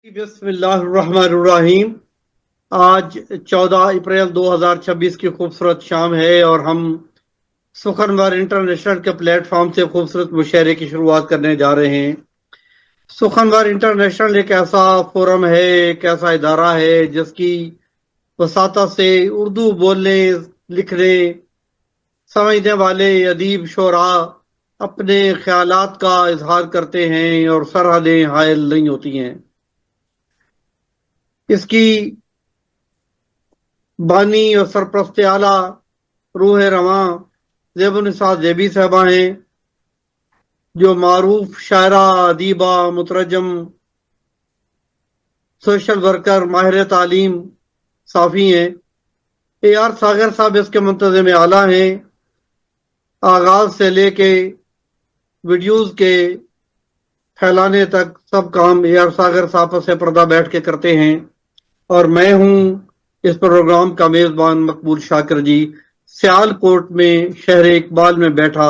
بسم اللہ الرحمن الرحیم۔ آج 14 اپریل 2026 کی خوبصورت شام ہے اور ہم سخنور انٹرنیشنل کے پلیٹ فارم سے خوبصورت مشاعرے کی شروعات کرنے جا رہے ہیں۔ سخنور انٹرنیشنل ایک ایسا فورم ہے، ایک ایسا ادارہ ہے جس کی وساطت سے اردو بولنے، لکھنے، سمجھنے والے ادیب شعراء اپنے خیالات کا اظہار کرتے ہیں اور سرحدیں حائل نہیں ہوتی ہیں۔ اس کی بانی اور سرپرست اعلیٰ روح رواں زیب النساء زیبی صاحبہ ہیں، جو معروف شاعرہ، ادیبہ، مترجم، سوشل ورکر، ماہر تعلیم، صحافی ہیں۔ اے آر ساگر صاحب اس کے منتظم اعلیٰ ہیں۔ آغاز سے لے کے ویڈیوز کے پھیلانے تک سب کام اے آر ساگر صاحب سے پردہ بیٹھ کے کرتے ہیں، اور میں ہوں اس پروگرام کا میزبان مقبول شاکر جی، سیال کوٹ میں شہر اقبال میں بیٹھا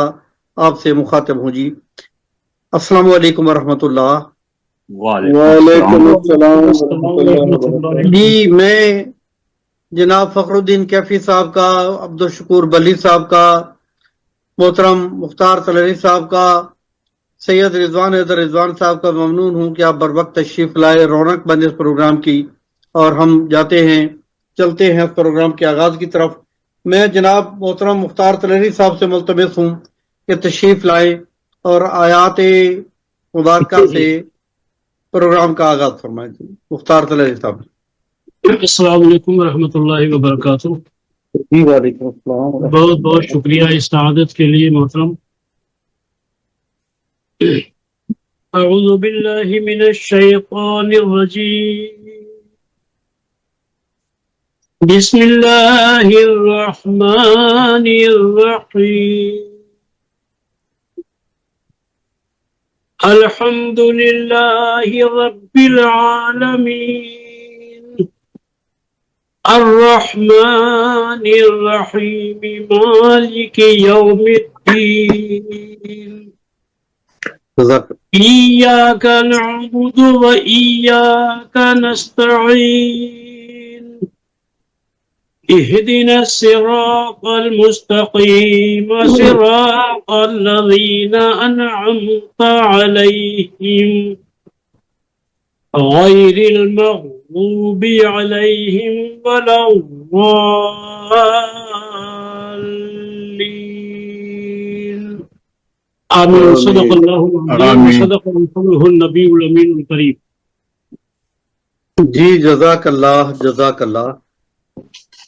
آپ سے مخاطب ہوں جی۔ السلام علیکم ورحمۃ اللہ۔ وعلیکم السلام ورحمۃ اللہ۔ جی، میں جناب فخر الدین کیفی صاحب کا، عبدالشکور بلی صاحب کا، محترم مختار طلری صاحب کا، سید رضوان حیدر رضوان صاحب کا ممنون ہوں کہ آپ بر وقت تشریف لائے، رونق بند اس پروگرام کی، اور ہم چلتے ہیں اس پروگرام کے آغاز کی طرف۔ میں جناب محترم مختار طلری صاحب سے ملتمس ہوں کہ تشریف لائیں اور آیات مبارکہ سے پروگرام کا آغاز فرمائیں۔ مختار طلری صاحب۔ السلام علیکم ورحمۃ اللہ وبرکاتہ۔ وعلیکم السلام۔ بہت بہت شکریہ اس سعادت کے لیے محترم۔ اعوذ باللہ من الشیطان الرجیم، بسم اللہ الرحمن الرحیم، الحمد للہ رب العالمین، الرحمن الرحیم، مالک یوم الدین، ایاک نعبد و ایاک نستعین، اهدنا الصراط المستقيم صراط الذين أنعمت عليهم غير المغضوب عليهم ولا الضالين آمين۔ صدق الله العظيم وصدق رسوله النبي الأمين الكريم۔ جی، جزاک اللہ، جزاک اللہ۔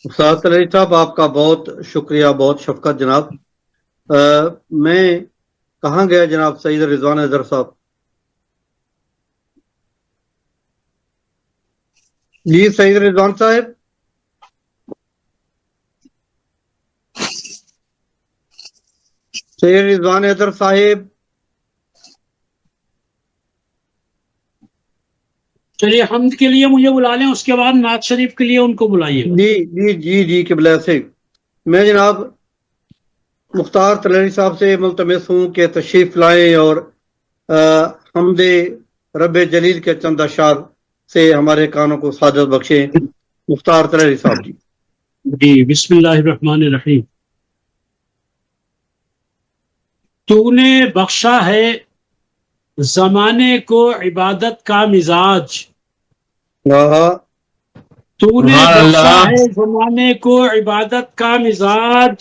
استاد طلری صاحب، آپ کا بہت شکریہ، بہت شفقت جناب۔ میں کہاں گیا جناب سید رضوان حیدر صاحب؟ جی سید رضوان صاحب۔ سید رضوان حیدر صاحب، چلیے حمد کے لیے مجھے بلا لیں، اس کے بعد نعت شریف کے لیے ان کو بلائیے۔ جی جی جی جی قبلہ سے میں جناب مختار طلری صاحب سے ملتمس ہوں کہ تشریف لائیں اور حمد رب جلیل کے چند اشعار سے ہمارے کانوں کو سعادت بخشیں۔ مختار طلری صاحب جی۔ جی، بسم اللہ الرحمن الرحیم۔ تو نے بخشا ہے زمانے کو عبادت کا مزاج، تو نے بخشا ہے زمانے کو عبادت کا مزاج،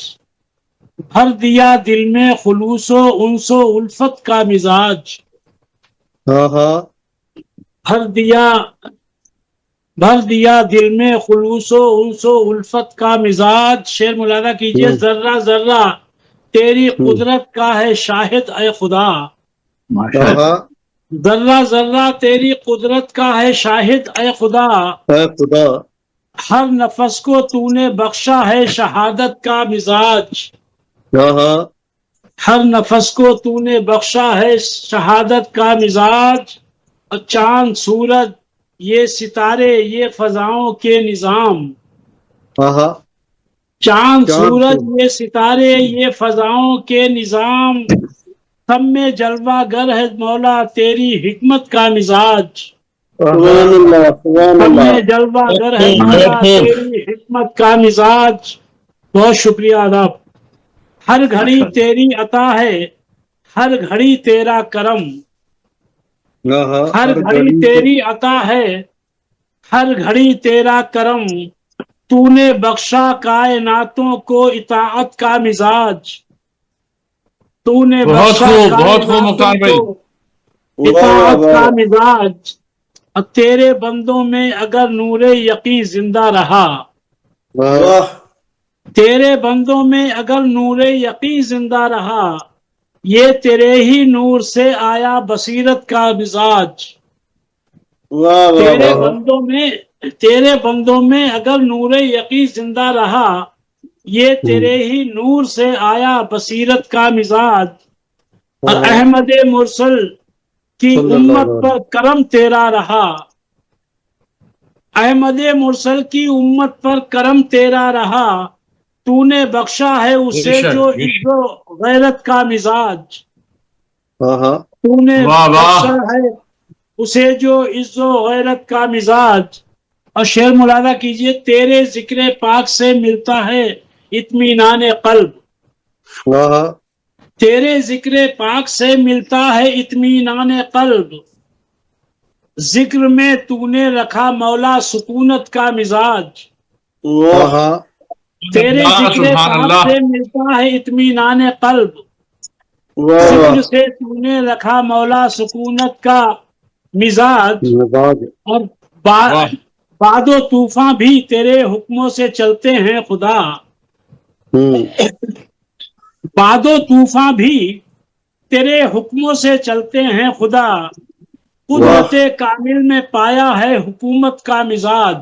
بھر دیا دل میں خلوص و انس و الفت کا مزاج، بھر دیا دل میں خلوص و انس و الفت کا مزاج۔ شعر ملاحظہ کیجئے، ذرہ ذرہ تیری قدرت کا ہے شاہد اے خدا، ذرہ ذرہ تیری قدرت کا ہے شاہد اے خدا، ہر نفس کو تو نے بخشا ہے شہادت کا مزاج، ہر نفس کو تو نے بخشا ہے شہادت کا مزاج، اور چاند سورج یہ ستارے یہ فضاؤں کے نظام، چاند سورج یہ ستارے یہ فضاؤں کے نظام، سب میں جلوہ گر ہے مولا تیری حکمت کا مزاج، سبحان اللہ سبحان ہم اللہ. میں جلوہ گر ہے مولا تیری حکمت کا مزاج. بہت شکریہ آداب. ہر گھڑی تیری عطا ہے، ہر گھڑی تیرا کرم. ہر گھڑی تیری عطا ہے، ہر گھڑی تیرا کرم. تو نے بخشا کائناتوں کو اطاعت کا مزاج. تو نے بہت بخشا خوب کائناتوں مختار کو بھائی. اطاعت کا مزاج. اور تیرے بندوں میں اگر نور یقین زندہ رہا، واہ. تیرے بندوں میں اگر نور یقین زندہ رہا، یہ تیرے ہی نور سے آیا بصیرت کا مزاج. واہ واہ تیرے بندوں میں اگر نور یقین زندہ رہا، یہ تیرے ہی نور سے آیا بصیرت کا مزاج. اور احمد مرسل کی امت پر کرم تیرا رہا، احمد مرسل کی امت پر کرم تیرا رہا. تو نے بخشا ہے اسے جو عزت و غیرت کا مزاج. تو نے واہ واہ. بخشا ہے اسے جو عزت و غیرت کا مزاج. اور شعر ملاحظہ کیجئے، تیرے ذکر پاک سے ملتا ہے اطمینان قلب. تیرے ذکر پاک سے ملتا ہے اطمینان قلب. ذکر میں تو نے رکھا مولا سکونت کا مزاج. تیرے ذکر سبحان پاک اللہ. سے ملتا ہے اطمینان قلب. ذکر سے تو نے رکھا مولا سکونت کا مزاج. اور واہ. باد و طوفان بھی تیرے حکموں سے چلتے ہیں خدا. باد و طوفان بھی تیرے حکموں سے چلتے ہیں خدا. قدرت کامل میں پایا ہے حکومت کا مزاج.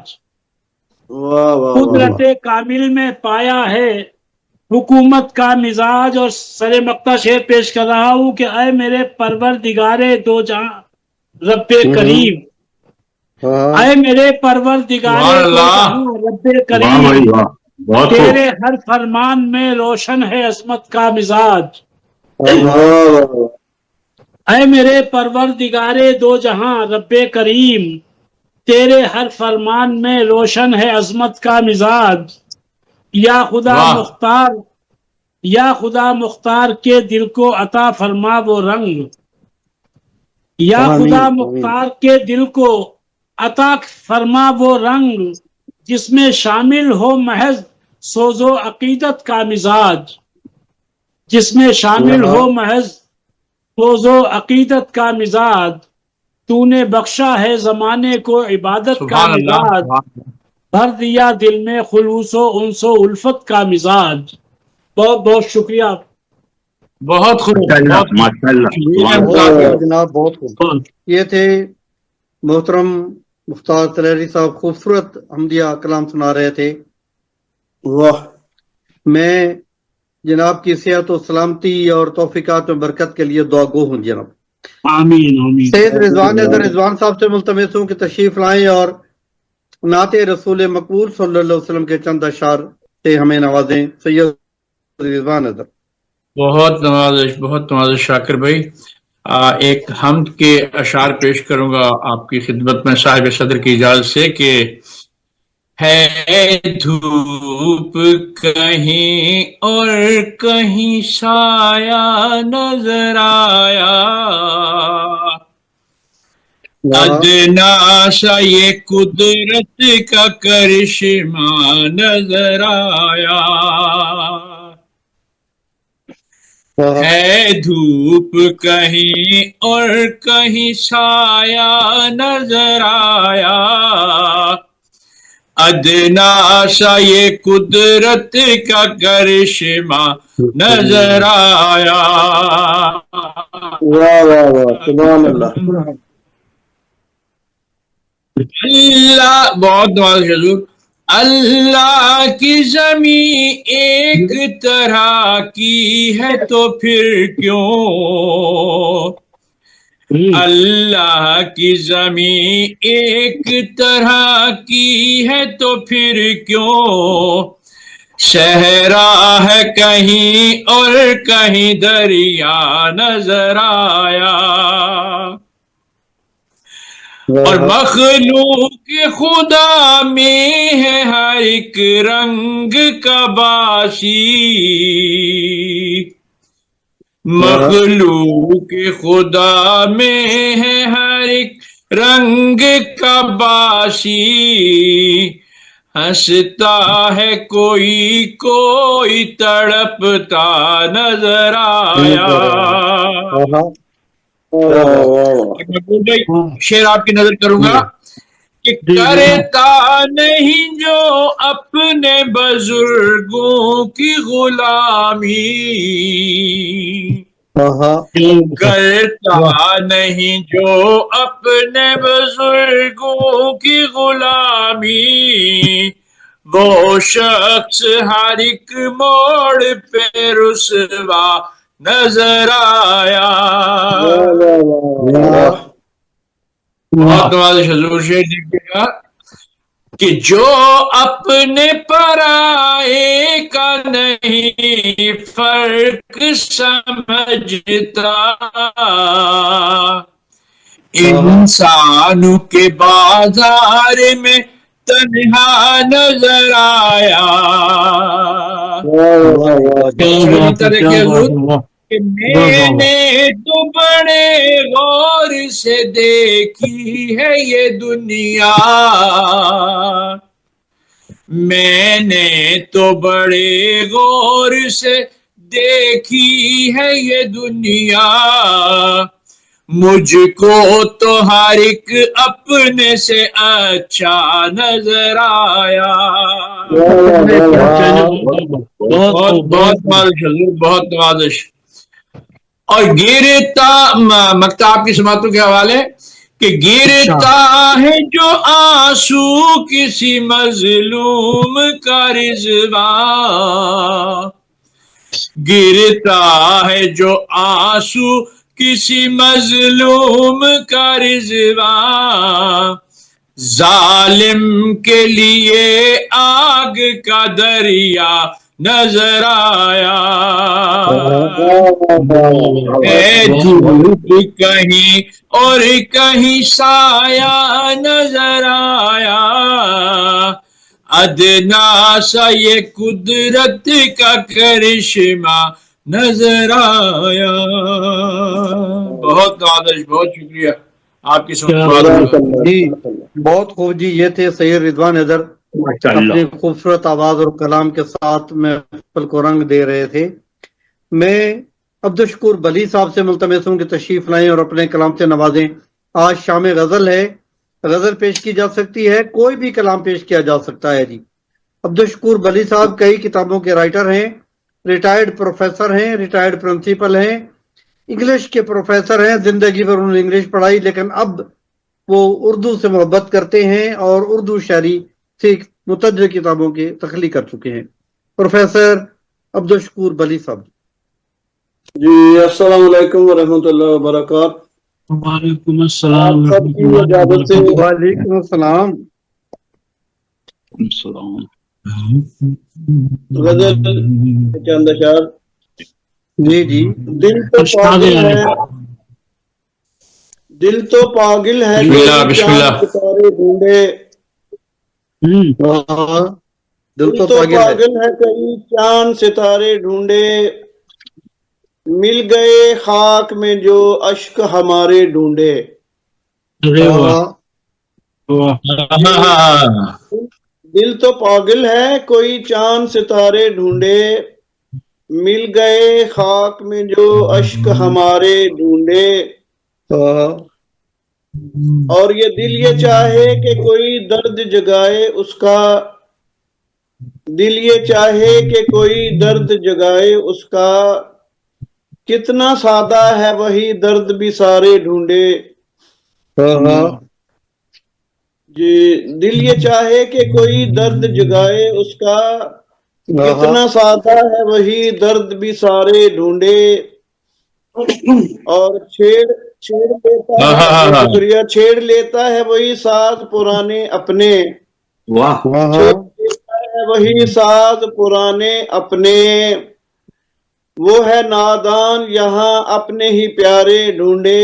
قدرت کامل میں پایا ہے حکومت کا مزاج. اور سر مقطع شعر پیش کر رہا ہوں کہ اے میرے پروردگار دو جہاں رب کریم، اے میرے پروردگار سبحان دو اللہ. جہاں رب واہ کریم، بھائی واہ، بہت خوب. تیرے ہر فرمان میں روشن ہے عظمت کا مزاج. اے میرے پروردگار دو جہاں رب کریم، تیرے ہر فرمان میں روشن ہے عظمت کا مزاج. یا خدا واہ. مختار، یا خدا مختار کے دل کو عطا فرما وہ رنگ. یا خدا مختار کے دل کو عطا فرما وہ رنگ، جس میں شامل ہو محض سوز و عقیدت کا مزاج. جس میں شامل ہو محض سوز و عقیدت کا مزاج. تو نے بخشا ہے زمانے کو عبادت کا سبحان اللہ. مزاج. بھر دیا دل میں خلوص و انس و الفت کا مزاج. بہت بہت شکریہ. بہت خوب. ماشاء اللہ بہت ماشاء اللہ. سبحان بہت اللہ. خوب جناب بہت خوب. یہ تھے محترم مختار طلحری صاحب، خوبصورت حمدیہ کلام سنا رہے تھے. واہ. میں جناب کی صحت و سلامتی اور توفیقات میں برکت کے لیے دعا گو ہوں جناب. آمین آمین. سید رضوان صاحب سے ملتمس ہوں کہ تشریف لائیں اور نعت رسول مقبول صلی اللہ علیہ وسلم کے چند اشعار سے ہمیں نوازیں. سید رضوان حضرت. بہت نوازش، بہت نوازش شاکر بھائی. ایک حمد کے اشعار پیش کروں گا آپ کی خدمت میں صاحب صدر کی اجازت سے کہ ہے دھوپ کہیں اور کہیں سایہ نظر آیا، ادنا سا یہ قدرت کا کرشمہ نظر آیا. ہے دھوپ کہیں اور کہیں سایہ نظر آیا، ادنا سا یہ قدرت کا کرشمہ نظر آیا. واہ واہ واہ سبحان اللہ. اللہ بہت نواز حضور. اللہ کی زمین ایک طرح کی ہے تو پھر کیوں، اللہ کی زمین ایک طرح کی ہے تو پھر کیوں، صحرا ہے کہیں اور کہیں دریا نظر آیا. اور مخلوق خدا میں ہے ہر ایک رنگ کا باسی، مخلوق خدا میں ہے ہر ایک رنگ کا باسی، ہنستا ہے کوئی کوئی تڑپتا نظر آیا۔ شعر آپ کی نظر کروں گا کہ کرتا نہیں جو اپنے بزرگوں کی غلامی، کرتا نہیں جو اپنے بزرگوں کی غلامی، وہ شخص ہر ایک موڑ پہ رسوا نظر آیا۔ بہت نوازش حضور شعر دیکھیے گا کہ جو اپنے پرائے کا نہیں فرق سمجھتا، انسانوں کے بازار میں تنہا نظر آیا۔ کہ میں نے تو بڑے غور سے دیکھی ہے یہ دنیا، میں نے تو بڑے غور سے دیکھی ہے یہ دنیا، مجھ کو تو ہر ایک اپنے سے اچھا نظر آیا۔ بہت بہت بہت نوازش۔ اور گرتا مکتاب کی سماعتوں کے حوالے کہ گرتا ہے جو آنسو کسی مظلوم کا رضوان، گرتا ہے جو آنسو کسی مظلوم کا رضوان، ظالم کے لیے آگ کا دریا نظر آیا، ہے دھوپ کہیں اور کہیں سایہ نظر آیا، ادنا سا یہ قدرت کا کرشمہ نظر آیا۔ بہت نوازش، بہت شکریہ آپ کی جی بہت خوب جی، یہ تھے سید رضوان حیدر اپنی خوبصورت آواز اور کلام کے ساتھ محفل کو رنگ دے رہے تھے۔ میں عبدالشکور بلی صاحب سے ملتمس ہوں کہ تشریف لائیں اور اپنے کلام سے نوازیں۔ آج شام غزل ہے، غزل پیش کی جا سکتی ہے، کوئی بھی کلام پیش کیا جا سکتا ہے جی۔ عبدالشکور بلی صاحب کئی کتابوں کے رائٹر ہیں، ریٹائرڈ پروفیسر ہیں، ریٹائرڈ پرنسپل ہیں، انگلش کے پروفیسر ہیں، زندگی بھر انہوں نے انگلش پڑھائی، لیکن اب وہ اردو سے محبت کرتے ہیں اور اردو شاعری سے متعدد کتابوں کی تخلیق کر چکے ہیں۔ پروفیسر عبدالشکور بلی صاحب جی السلام علیکم ورحمۃ اللہ وبرکاتہ۔ وعلیکم السلام سب کی اجازت سے وعلیکم السلام۔ غزل چند اشعار۔ جی جی دل تو پاگل ہے، دل تو پاگل ہے، بسم اللہ۔ ستارے ڈھونڈے، دل تو پاگل ہے، کئی چاند ستارے ڈھونڈے، مل گئے خاک میں جو اشک ہمارے ڈھونڈے۔ دل تو پاگل ہے، کوئی چاند ستارے ڈھونڈے، مل گئے خاک میں جو اشک ہمارے ڈھونڈے، اور یہ دل یہ چاہے کہ کوئی درد جگائے اس کا، دل یہ چاہے کہ کوئی درد جگائے اس کا، کتنا سادہ ہے وہی درد بھی سارے ڈھونڈے۔ جی دل یہ چاہے کہ کوئی درد جگائے اس کا، کتنا سادہ ہے وہی درد بھی سارے ڈھونڈے، اور چھیڑ لیتا ہے، شکریہ، چھیڑ لیتا ہے وہی ساز پرانے اپنے، چھیڑ لیتا ہے وہی ساز پرانے اپنے، وہ ہے نادان یہاں اپنے ہی پیارے ڈھونڈے،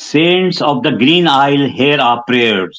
saints of the green isle, hear our prayers.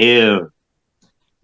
air.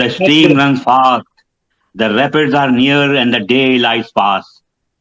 the stream runs fast. The rapids are near and the day lies fast.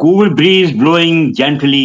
Cool breeze blowing gently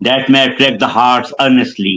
that may attract the hearts earnestly.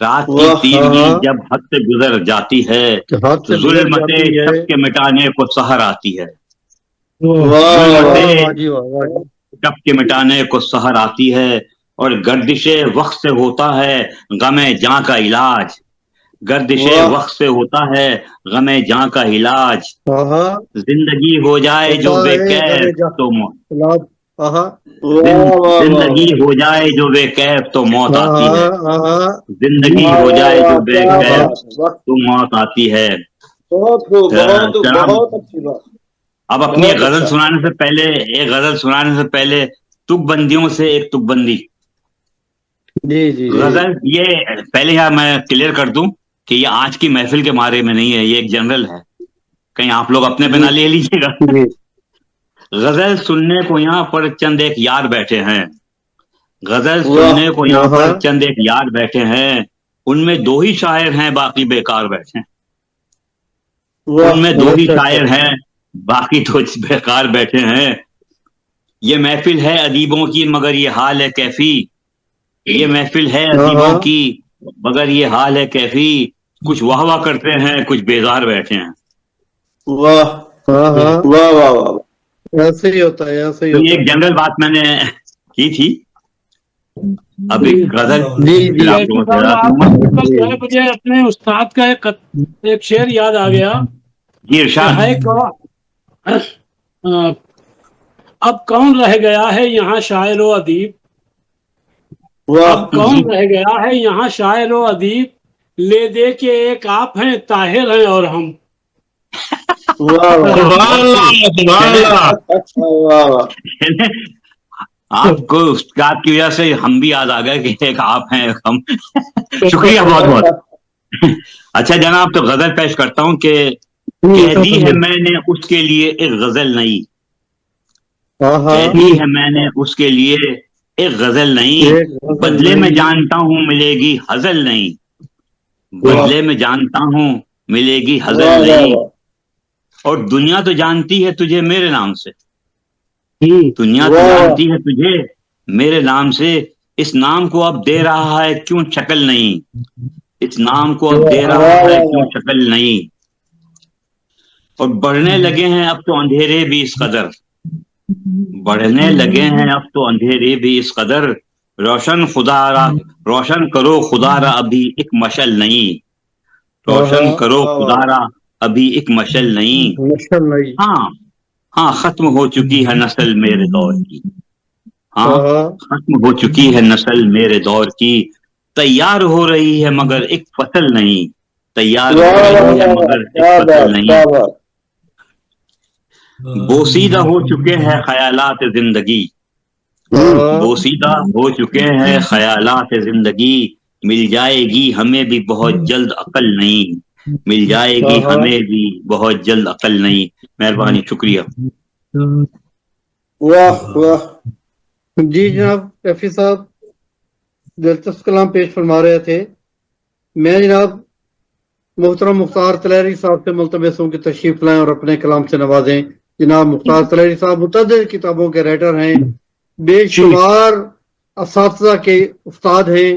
رات کی واہ، تیرگی ہاں۔ جب حد سے گزر جاتی ہے ہاتھ تو سے گزر ظلمت جاتی ہے۔ شب کے مٹانے کو سحر آتی ہے، واہ ظلمت واہ واہ جی واہ واہ جی۔ شب کے مٹانے کو سحر آتی ہے، اور گردش وقت سے ہوتا ہے غم جاں کا علاج، گردش واہ، وقت سے ہوتا ہے غم جاں کا علاج، ہاں زندگی ہو جائے جو ہوتا بے ہے کیف غم جا تو علاج۔ ہاں واہ واہ زندگی واہ، ہو جائے جو بے کیف تو موت آتی ہے، ہاں زندگی واہ ہو واہ جائے جو واہ، بے کیا ہاں کیف بات ہے، واہ، تو موت آتی ہے۔ بہت خوب، بہت جناب بہت اچھی بات، اب اپنی بہت غزل اچھا۔ سنانے سے پہلے تک بندیوں سے ایک تک بندی جی جی جی غزل، یہ پہلے یار میں کلیئر کر دوں کہ یہ آج کی محفل کے بارے میں نہیں ہے، یہ ایک جنرل ہے، کہیں آپ لوگ اپنے پہ جی نہ لے لیجیے گا۔ جی غزل سننے کو یہاں پر چند ایک یار بیٹھے ہیں، غزل واہ سننے کو یہاں ہاں پر چند ایک یار بیٹھے ہیں، ان میں دو ہی شاعر ہیں باقی بیکار بیٹھے ہیں، واہ، ان میں دو ہی اچھا اچھا شاعر ہیں باقی تو بیکار بیٹھے ہیں۔ یہ محفل ہے ادیبوں کی مگر یہ حال ہے کیفی، یہ محفل ہے ادیبوں ہاں کی مگر یہ حال ہے کیفی، کچھ واہ واہ کرتے ہیں کچھ بیزار بیٹھے ہیں۔ واہ ہاں ہاں واہ واہ واہ، ایسے ہی ہوتا ہے، ایسے ہی تو یہ ہوتا ایک ہے۔ جنرل بات میں نے کی تھی، ابھی غزل جی پھر جی آپ کیفی لوگوں سے صاحب، ارادہ آپ کروں کو گا۔ بالکل جو جی ہے مجھے اپنے استاد کا ایک شعر یاد آ گیا جی کہ ارشاد۔ ہے اب کون رہ گیا ہے یہاں شاعر و ادیب، واہ اب کون رہ گیا ہے یہاں شاعر و ادیب، لے دے کے ایک آپ ہیں طاہر ہیں اور ہم۔ واہ واہ، سبحان اللہ، سبحان اللہ۔ واہ واہ، آپ کو استاد کی وجہ سے ہم بھی یاد آ گئے کہ ایک آپ ہیں ایک ہم۔ شکریہ بہت بہت۔ اچھا جناب، تو غزل پیش کرتا ہوں کہ کہہ دی ہے میں نے اس کے لیے ایک غزل نہیں، ہاں ہاں کہہ دی ہے میں نے اس کے لیے ایک غزل نہیں، ایک غزل بدلے میں نہیں۔ جانتا ہوں ملے گی غزل نہیں، واہ بدلے میں جانتا ہوں ملے گی غزل واہ واہ نہیں، واہ، اور دنیا تو جانتی ہے تجھے میرے نام سے، دنیا تو واہ جانتی ہے تجھے میرے نام سے، اس نام کو اب دے رہا ہے کیوں شکل نہیں، اس نام کو اب دے رہا واہ ہے واہ کیوں واہ، شکل نہیں، اور بڑھنے لگے ہیں اب تو اندھیرے بھی اس قدر، بڑھنے لگے ہیں اب تو اندھیرے بھی اس قدر، روشن کرو خدا را ابھی ایک مشل نہیں، ہاں روشن ہاں کرو واہ خدا واہ، را ابھی ایک مشل نہیں۔ مشکل نہیں۔ ہاں ہاں، ختم ہو چکی ہے نسل میرے دور کی، ہاں ہاں ہاں ختم ہو چکی ہے نسل میرے دور کی، تیار ہو رہی ہے مگر ایک فصل نہیں، تیار ہو واہ واہ رہی ہے واہ واہ، مگر ایک کیا فصل بات، نہیں، کیا بات، بوسیدہ ہو چکے ہیں خیالات زندگی، ہاں بوسیدہ ہو چکے ہیں خیالات زندگی، مل جائے گی ہمیں بھی بہت جلد عقل نہیں، مل جائے ہاں گی ہاں ہمیں بھی بہت جلد عقل نہیں۔ مہربانی، شکریہ۔ واہ واہ، جی جناب کیفی صاحب دلچسپ کلام پیش فرما رہے تھے۔ میں جناب محترم مختار طلیری صاحب سے ملتمس ہوں کہ تشریف لائیں اور اپنے کلام سے نوازیں۔ جناب مختار طلیری صاحب متعدد کتابوں کے رائٹر ہیں، بے شمار اساتذہ کے استاد ہیں۔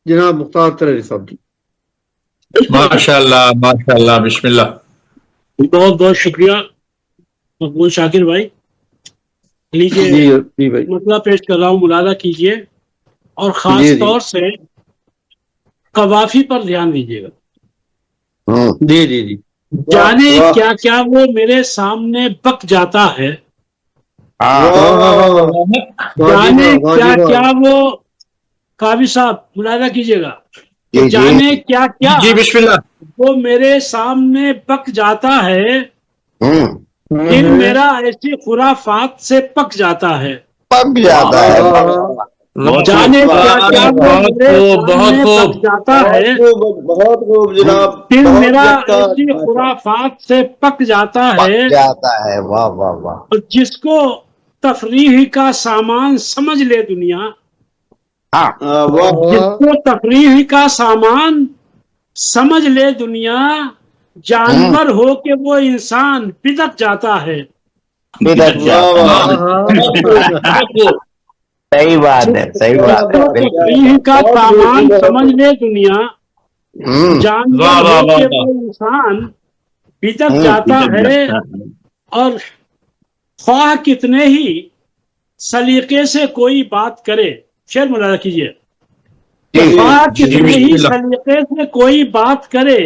جناب مختار طلیری صاحب جی۔ ماشاء اللہ، ماشاء اللہ، بسم اللہ۔ بہت بہت شکریہ مقبول شاکر بھائی۔ لیجیے جی جی بھائی، مسئلہ پیش کر رہا ہوں، ملاحظہ کیجیے، اور جی خاص جی طور سے قوافی پر دھیان دیجیے گا۔ جی جی جی واہ جانے واہ، کیا کیا وہ میرے سامنے بک جاتا ہے، واہ ہاں واہ ہاں واہ، ہاں جانے واجب کیا واجب کیا وہ، قاضی صاحب ملاحظہ کیجیے گا کہ جی جی جانے کیا کیا جی بسم اللہ۔ وہ میرے سامنے بک جاتا ہے، دل میرا ایسی خرافات سے پک جاتا ہے۔ پک واہ جاتا ہے۔ واہ ہاں واہ، بہت جانے خوب، کیا کیا وہ بہت میرے خوب، بہت سامنے خوب۔ بک جاتا بہت ہے، خوب، بہت خوب جناب، دل بہت میرا یکتا، ایسی خرافات سے پک جاتا پک ہے، جاتا ہے، واہ واہ واہ، اور جس کو تفریح کا سامان سمجھ لے دنیا، ہاں واہ، جس کو تفریح کا سامان سمجھ لے دنیا، جانور ہو کہ وہ انسان بدک جاتا ہے۔ بدک بدک جاتا واہ، ہے۔ ہاں بہت خوب، بہت خوب۔ صحیح بات ہے، صحیح بات ہے، بالکل۔ تفریح کا سامان سمجھ لے دنیا، ہوں، جانور واہ واہ ہو واہ کے واہ۔ وہ انسان بھٹک جاتا ہے، اور خواہ کتنے ہی سلیقے سے کوئی بات کرے، شعر ملاحظہ کیجیے، جی خواہ جی کتنے ہی بسم اللہ۔ سلیقے سے کوئی بات کرے،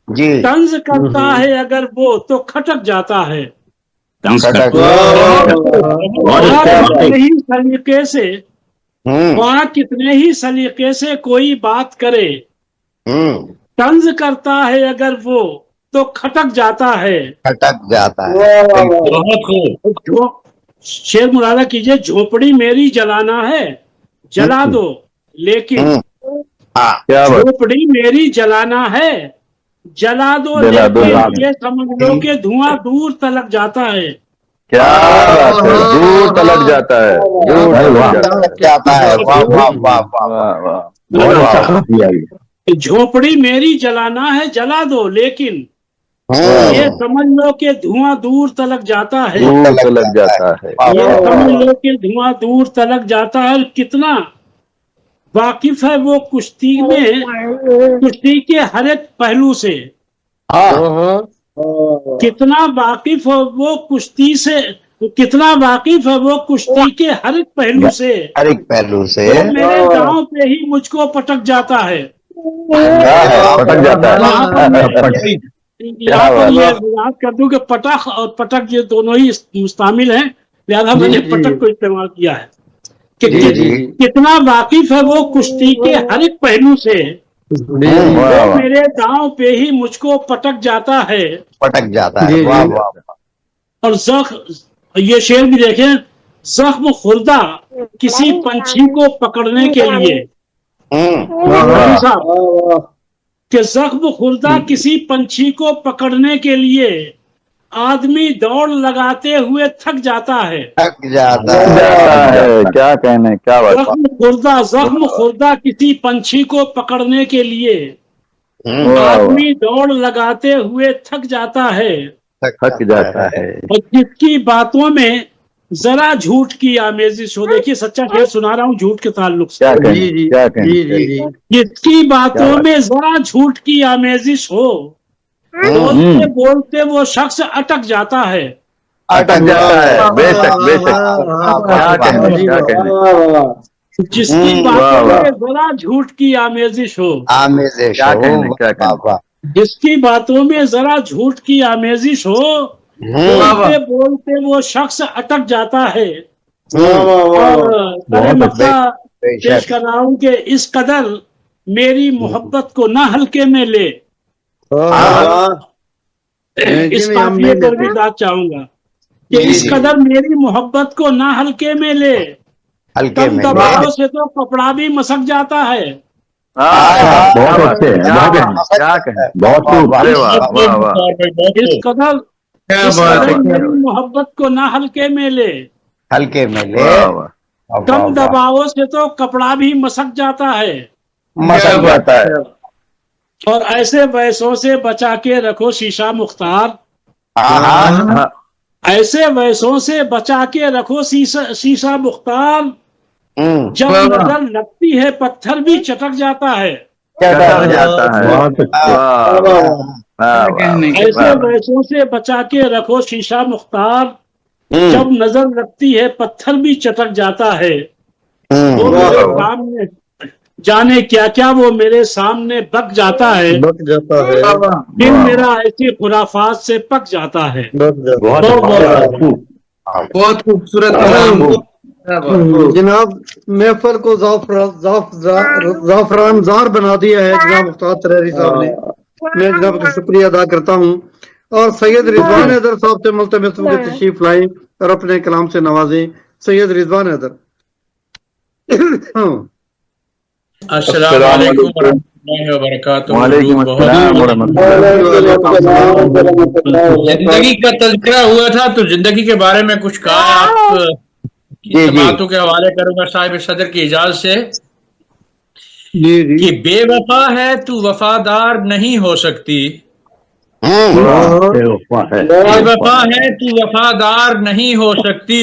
جی، طنز کرتا ہے اگر وہ تو کھٹک جاتا ہے، کھٹک۔ خواہ کتنے ہی سلیقے سے، ہوں، خواہ کتنے ہی سلیقے سے کوئی بات کرے، ہوں، طنز کرتا ہے اگر وہ تو کھٹک جاتا ہے۔ کھٹک جاتا ہے، بالکل۔ بہت خوب۔ شعر ملاحظہ کیجئے، جھوپڑی میری جلانا ہے جلا دو لیکن، ہوں، ہاں، جھوپڑی میری جلانا ہے جلا دو لیکن، یہ سمجھ لو کہ دھواں دور تلک جاتا ہے۔ کیا بات ہے، دور تلک جاتا ہے، دور تلک جاتا ہے۔ جاتا ہے، واہ واہ واہ واہ واہ واہ، بہت اچھا واہ، جھوپڑی میری جلانا ہے جلا دو لیکن، ہوں، یہ سمجھ لو کہ دھواں دور تلک جاتا ہے۔ دور تلک جاتا ہے۔ واہ یہ واہ سمجھ واہ، لو کہ دھواں دور تلک جاتا ہے۔ کتنا واقف ہے وہ کشتی میں، کشتی کے ہر ایک پہلو سے، ہاں، کتنا واقف ہے وہ کشتی سے، کتنا واقف ہے وہ کشتی کے ہر ایک پہلو سے، ہر ایک پہلو سے وہ میرے گاؤں پہ ہی مجھ کو پٹک جاتا ہے۔ پٹک جاتا ہے۔ یہاں پر یہ وضاحت کر دوں کہ پٹخ اور پٹک یہ دونوں ہی مستعمل ہیں، لہذا میں نے پٹک کو استعمال کیا ہے کہ جی جی، کتنا واقف ہے وہ کشتی کے ہر ایک پہلو سے، وہ میرے گاؤں پہ ہی مجھ کو پٹک جاتا ہے۔ پٹک جاتا ہے، واہ واہ واہ، اور یہ شعر بھی دیکھیں، زخم خوردہ کسی پنچھی کو پکڑنے کے لیے، ہوں، صاحب کہ زخم خوردہ کسی پنچھی کو پکڑنے کے لیے آدمی دوڑ لگاتے ہوئے تھک جاتا ہے۔ تھک جاتا جاتا ہے، ہے، کیا کہنے، کیا بات۔ زخم خوردہ کسی پنچھی کو پکڑنے کے لیے آدمی دوڑ لگاتے ہوئے تھک جاتا ہے، تھک جاتا ہے۔ اور جس کی باتوں میں ذرا جھوٹ کی آمیزش ہو، دیکھیے سچا شعر سنا رہا ہوں جھوٹ کے تعلق سے، کیا کہنے، کیا کہنے۔ جس کی باتوں میں ذرا جھوٹ کی آمیزش ہو، بولتے بولتے وہ شخص اٹک جاتا ہے۔ اٹک جاتا ہے، بے شک، بے شک، کیا کہنے، کیا کہنے۔ جس کی باتوں میں ذرا جھوٹ کی آمیزش ہو، آمیزش، کیا کہنے، کیا کہنے۔ واہ واہ، جس کی باتوں میں ذرا جھوٹ کی آمیزش ہو، بولتے بولتے وہ شخص اٹک جاتا ہے۔ اور سر نقطہ پیش کر رہا ہوں کہ اس قدر میری محبت کو نہ ہلکے میں لے، اس قافیے پر بھی بات چاہوں گا کہ اس قدر میری محبت کو نہ ہلکے میں لے، ہلکے کم میں دباؤ سے تو کپڑا بھی مسک جاتا ہے۔ بہت اچھے، کیا کہنے، بہت خوب، ارے واہ واہ واہ۔ اس قدر میری محبت کو نہ ہلکے میں لے، ہلکے میں لے، واہ واہ، کم دباؤ سے تو کپڑا بھی مسک جاتا ہے، مسک جاتا ہے، اور ایسے ویسوں سے بچا کے رکھو شیشہ مختار، ایسے ویسوں سے بچا کے رکھو شیشہ مختار، جب نظر لگتی ہے پتھر بھی چٹک جاتا ہے۔ چٹک جاتا ہے، ایسے ویسوں سے بچا کے رکھو شیشہ مختار، جب نظر لگتی ہے پتھر بھی چٹک جاتا ہے۔ وہ میرے سامنے جانے کیا کیا وہ میرے سامنے بک جاتا ہے، دل میرا ایسی خرافات سے پک جاتا ہے۔ بہت خوبصورت جناب محفل کو زعفران زار بنا دیا ہے جناب مختار طلحری صاحب نے، میں جناب کا شکریہ ادا کرتا ہوں، اور سید رضوان حیدر صاحب سے ملتمس ہوں کہ تشریف لائیں اور اپنے کلام سے نوازیں۔ سید رضوان حیدر۔ السلام علیکم ورحمۃ اللہ وبرکاتہ۔ وعلیکم السلام ورحمۃ اللہ۔ زندگی کا تذکرہ ہوا تھا تو زندگی کے بارے میں کچھ کہا، آپ کی باتوں کے حوالے کروں گا صاحب صدر کی اجازت سے کہ بے وفا ہے تو وفادار نہیں ہو سکتی، بے وفا ہے تو وفادار نہیں ہو سکتی،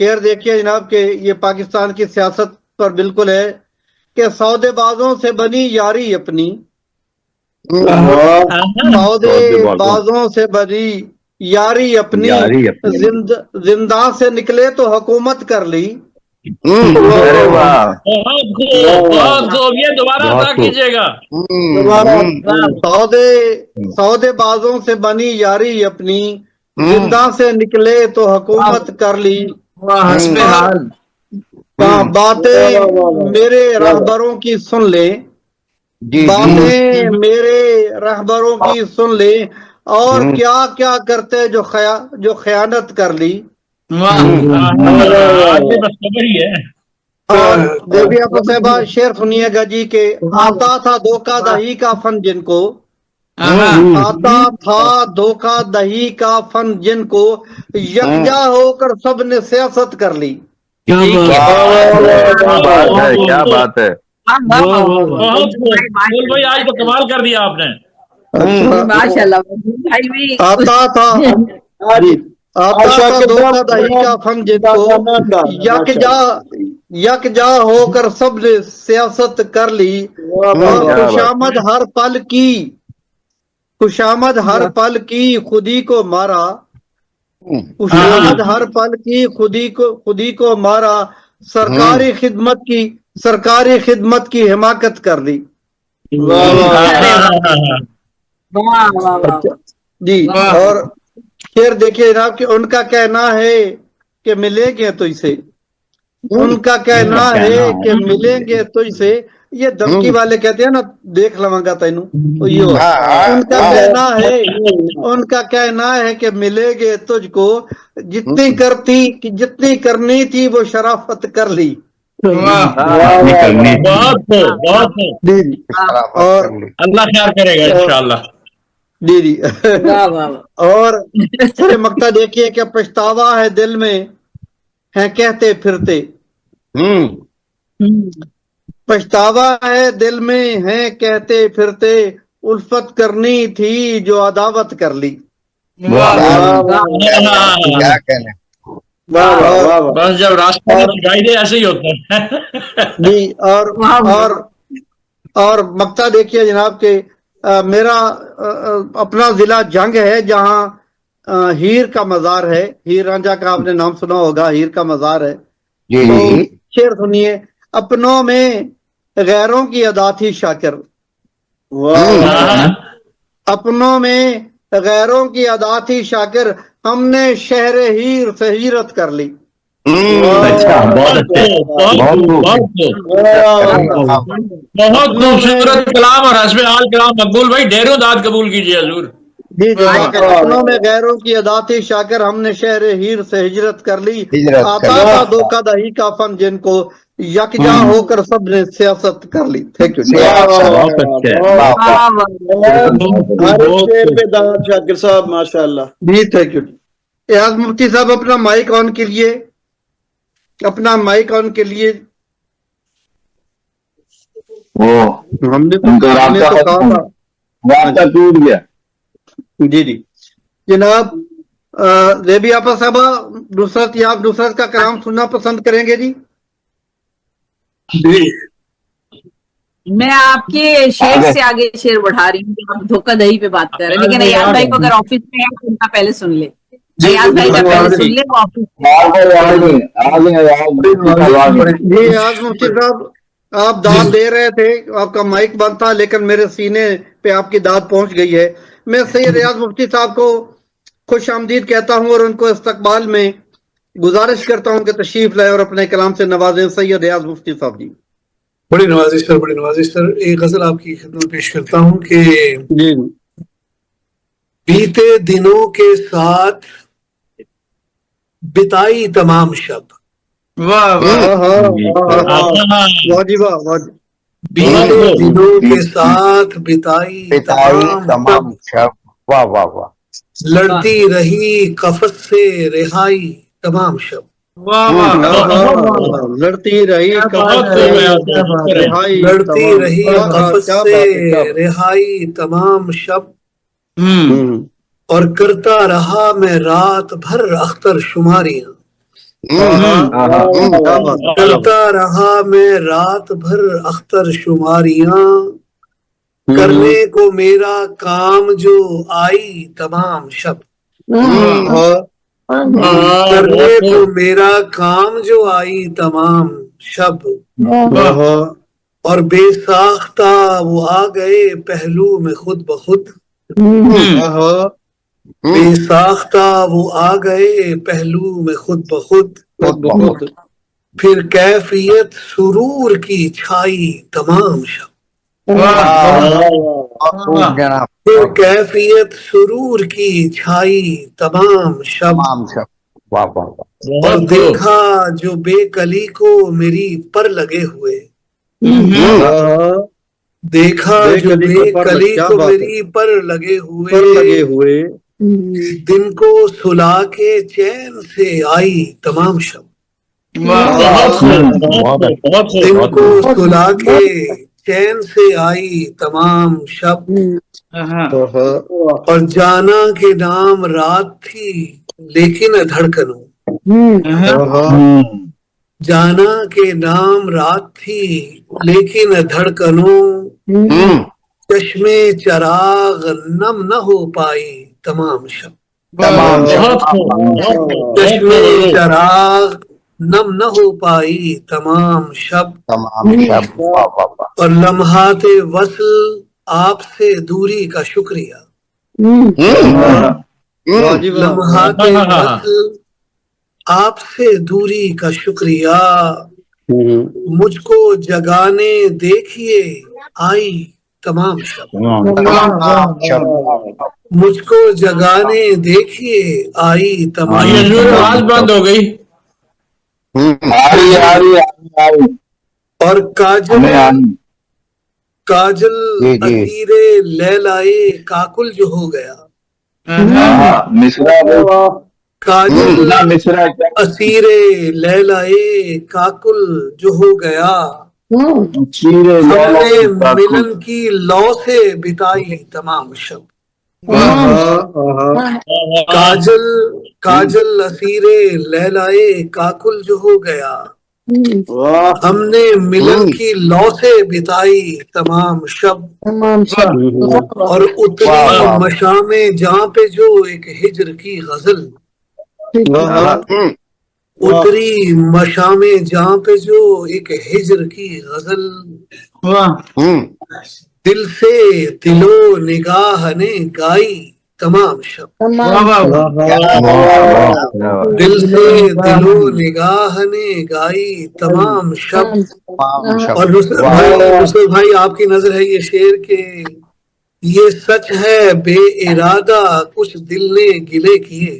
شعر دیکھیے جناب کہ یہ پاکستان کی سیاست پر بالکل ہے کہ سودے بازوں سے بنی یاری اپنی، سودے بازوں سے بنی یاری اپنی، یاری اپنی۔ زندہ سے نکلے تو حکومت کر لی۔ ارے واہ، بہت خوب، بہت خوب، یہ دوبارہ بہت ادا خوب۔ کیجیے گا۔ سودے بازوں سے بنی یاری اپنی، زندہ سے نکلے تو حکومت کر لی۔ حسب حال۔ باتیں میرے رہبروں کی سن لیں، جی باتیں میرے رہبروں کی سن لیں، اور کیا کیا کرتے جو خیانت کر لی۔ آج بھی بس خبر ہی ہے۔ اور دیوی آپا صاحبہ شعر سنیے گا جی کہ آتا تھا دھوکہ دہی کا فن جن کو، آتا تھا دھوکہ دہی کا فن جن کو، یکجا ہو کر سب نے سیاست کر لی۔ کیا بات ہے، کیا بات ہے۔ بہت خوب بھائی، آج تو کمال کر دیا آپ نے۔ آتا تھا دھوکہ دہی کا فن جن کو، یکجا ہو کر سب نے سیاست کر لی۔ اور خوشامد ہر پل کی خودی کو مارا، خوشامد ہر پل کی خودی کو مارا، سرکاری خدمت کی حماقت کر لی۔ جی اور شعر دیکھیے جناب کہ ان کا کہنا ہے کہ ملیں گے تجھ سے، ان کا کہنا ہے کہ ملیں گے تجھ سے، یہ دھمکی والے کہتے ہیں نا دیکھ لواں گا تینوں، ان کا کہنا ہے کہ ملیں گے تجھ کو، جتنی کرنی تھی وہ شرافت کر لی۔ بہت خوب، اور اللہ خیر کرے گا انشاءاللہ۔ جی اور مقطع دیکھیے کہ پچھتاوا ہے دل میں ہے کہتے پھرتے، پچھتاوا ہے دل میں ہے کہتے پھرتے، الفت کرنی تھی جو عداوت کر لی۔ کیا کہنے۔ بس جب راستہ میں سکھائی دے ایسے ہی ہوتا ہے۔ جی اور مقطع دیکھیے جناب کہ میرا اپنا ضلع جنگ ہے جہاں ہیر کا مزار ہے، ہیر رانجھا کا آپ نے نام سنا ہوگا، ہیر کا مزار ہے۔ تو شعر سنیے، اپنوں میں غیروں کی ادا تھی شاکر، اپنوں میں غیروں کی ادا تھی شاکر، ہم نے شہر ہیر سے ہجرت کر لی۔ بہت خوبصورت کلام اور حسب حال کلام مقبول بھائی، ڈھیروں داد قبول کیجیے حضور۔ اپنوں میں غیروں کی ادا تھی شاکر، ہم نے شہر ہیر سے ہجرت کر لی۔ آتا تھا دھوکہ دہی کا فن جن کو، یکجا ہو کر سب نے سیاست کر لی۔ Thank you. شاکر صاحب ماشاء اللہ جی تھینک یو۔ ایاز مفتی صاحب اپنا مائک آن کیجیے، اپنا مائک آن کے لیے۔ ہم نے تو کہا تھا ٹوٹ گیا۔ جی جناب زیبی آپا صاحبہ نصرت یا آپ نصرت کا کلام سننا پسند کریں گے جی؟ میں آپ کے شعر سے آگے شعر بڑھا رہی ہوں، آپ دھوکہ دہی پہ بات کر رہے ہیں، لیکن ایاز بھائی کو اگر آفس میں ہے تو ان کا پہلے سن لے، ایاز بھائی کا پہلے سن لے، وہ آفس جی ایاز مفتی صاحب آپ داد دے رہے تھے، آپ کا مائک بند تھا، لیکن میرے سینے پہ آپ کی داد پہنچ گئی ہے۔ میں سید ایاز مفتی صاحب کو خوش آمدید کہتا ہوں اور ان کو استقبال میں گزارش کرتا ہوں کہ تشریف لائے اور اپنے کلام سے نوازیں۔ سید ایاز مفتی صاحب جی۔ بڑی نوازش سر، بڑی نوازش سر۔ ایک غزل آپ کی خدمت پیش کرتا ہوں کہ جی بیتے دنوں کے ساتھ بتائی تمام شب، بیتے دنوں کے ساتھ بتائی تمام شب، واہ واہ واہ، لڑتی رہی قفس سے رہائی تمام شب، لڑتی رہی لڑتی رہی قفس سے رہائی تمام شب، اور کرتا رہا میں رات بھر اختر شماریاں، کرتا رہا میں رات بھر اختر شماریاں، کرنے کو میرا کام جو آئی تمام شب، کرنے کو میرا کام جو آئی تمام شب، اور بے ساختہ وہ آ گئے پہلو میں خود بخود، بے ساختہ وہ آ گئے پہلو میں خود بخود، پھر کیفیت سرور کی چھائی تمام شب، پھر کیفیت سرور کی چھائی تمام شب، اور دیکھا جو بے کلی کو میری پر لگے ہوئے، دیکھا جو بے کلی کو میری پر لگے ہوئے، دن کو سلا کے چین سے آئی تمام شب، دن کو سلا کے چین سے آئی تمام شب، اور جانا کے نام رات تھی لیکن دھڑکنوں، جانا کے نام رات تھی لیکن دھڑکنوں، چشمے چراغ نم نہ ہو پائی تمام شب، چشمے چراغ نم نہ ہو پائی تمام شب، اور لمحات وصل آپ سے دوری کا شکریہ، لمحات وصل آپ سے دوری کا شکریہ، مجھ کو جگانے دیکھیے آئی تمام شب، مجھ کو جگانے دیکھیے آئی تمام شب، آواز بند ہو گئی، اور کاجل اسیر لیلائے کاکل جو ہو گیا، کاجل اسیر لیلائے کاکل جو ہو گیا، ہم نے ملن کی لو سے بتائی تمام شب، کاجل اسیر لیلائے کاکل جو ہو گیا، ہم نے ملن کی لو سے بتائی تمام شب، اور اتری مشام جہاں پہ جو ایک ہجر کی غزل، اتری مشام جہاں پہ جو ایک ہجر کی غزل، دل سے دلو نگاہ نے گائی تمام شب، دل سے دلو نگاہ نے گائی تمام شب، اور نصرت بھائی آپ کی نظر ہے یہ شعر کہ یہ سچ ہے بے ارادہ کچھ دل نے گلے کیے،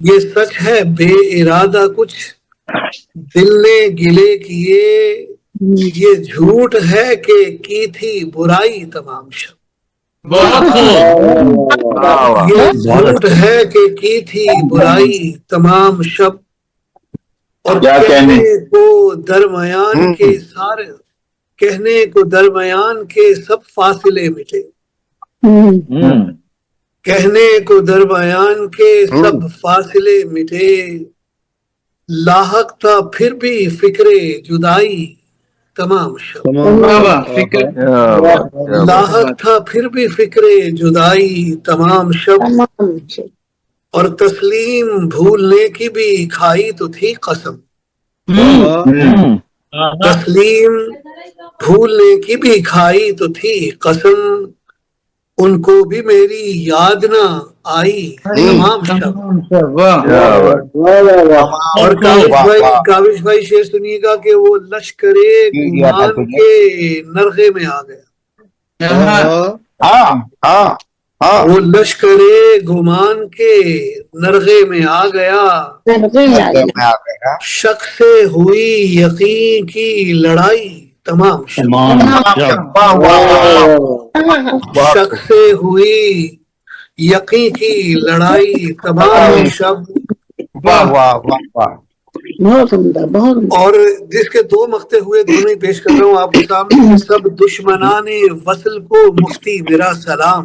یہ سچ ہے بے ارادہ کچھ دل نے گلے کیے، یہ جھوٹ ہے کہ کی تھی برائی تمام شب، یہ جھوٹ ہے کہ کی تھی برائی تمام شب، اور کہنے کو درمیان کے سارے، کہنے کو درمیان کے سب فاصلے مٹے، کہنے کو درمیان کے سب فاصلے مٹے، لاحق تھا پھر بھی فکر جدائی تمام شب، لاحق تھا پھر بھی فکر جدائی تمام شب، اور تسلیم بھولنے کی بھی کھائی تو تھی قسم، تسلیم بھولنے کی بھی کھائی تو تھی قسم، ان کو بھی میری یاد نہ آئی تمام شب، اور کاوش بھائی شعر سنیے گا کہ وہ لشکرے گمان کے نرغے میں آ گیا، وہ لشکرے گمان کے نرغے میں آ گیا، شک سے ہوئی یقین کی لڑائی تمام شب، شک سے ہوئی یقین کی لڑائی تمام شب، اور جس کے دو مقطع ہوئے دونوں ہی پیش کر رہا ہوں آپ کے سامنے، سب دشمنان وصل کو مفتی میرا سلام،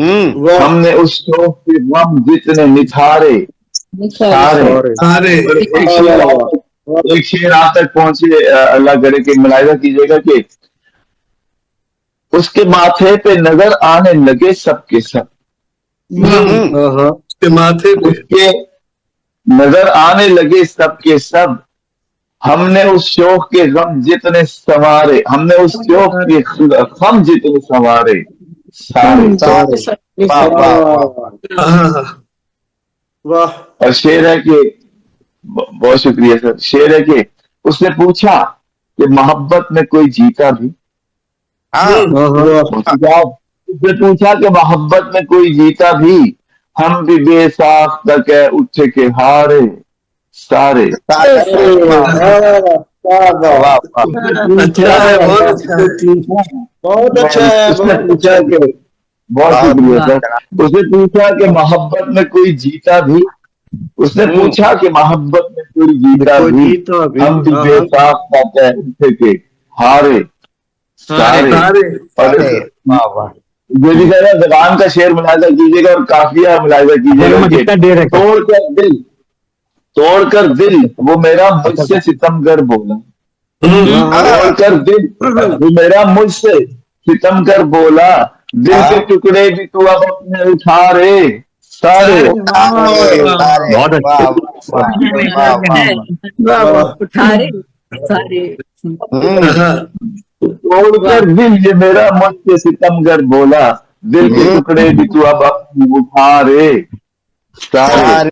ہم نے اس شوق کے غم جتنے نتھارے سارے. ایک شعر آپ تک پہنچے، اللہ کرے کہ ملاحظہ کیجیے گا کہ اس کے ماتھے پہ نظر آنے لگے سب کے سب. اس کے ماتھے پہ اس کے نظر آنے لگے سب کے سب. ہم نے اس شوق کے غم جتنے سنوارے، ہم نے اس شوق کے غم جتنے سنوارے سارے. اور شعر ہے کہ بہت شکریہ سر. شعر ہے کہ اس نے پوچھا کہ محبت میں کوئی جیتا بھی. اس نے پوچھا کہ محبت میں کوئی جیتا بھی، ہم بھی بے ساختہ کہ اٹھے کے ہارے سارے. بہت اچھا ہے. اس نے پوچھا کہ بہت شکریہ سر. اس نے پوچھا کہ محبت میں کوئی جیتا بھی، اس نے پوچھا کہ محبت میں کوئی جیتا بھی، ہم بھی بے ساختہ کہ اٹھے کے ہارے سارے. اور یہ بھی کہہ رہا ہے زبان کا شعر ملاحظہ کیجیے گا اور قافیہ ملاحظہ کیجیے گا. توڑ کر دل وہ میرا مجھ سے ستم گر بولا. توڑ کر دل وہ میرا مجھ سے ستم گر بولا. دل کے ٹکڑے بھی تو اب اپنے اٹھا رے سارے. بہت توڑ کر دل یہ میرا مجھ سے ستم گر بولا. دل کے ٹکڑے بھی تو اب اپنے اٹھا رے سارے.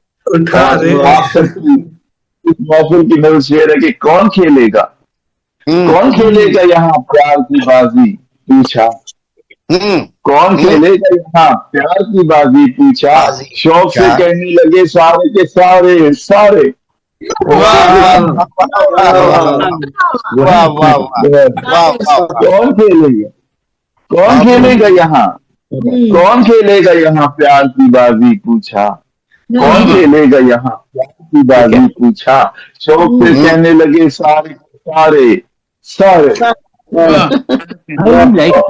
اس محفل کی نظر شعر ہے کہ کون کھیلے گا، کون کھیلے گا یہاں پیار کی بازی پوچھا. کون کھیلے گا یہاں پیار کی بازی پوچھا. شوق سے کہنے لگے سارے کے سارے سارے. کون کھیلے گا، کون کھیلے گا یہاں، کون کھیلے گا یہاں پیار کی بازی پوچھا. کون کھیلے گا یہاں پیار کی بازی پوچھا. شوق سے کہنے لگے سارے سارے سارے.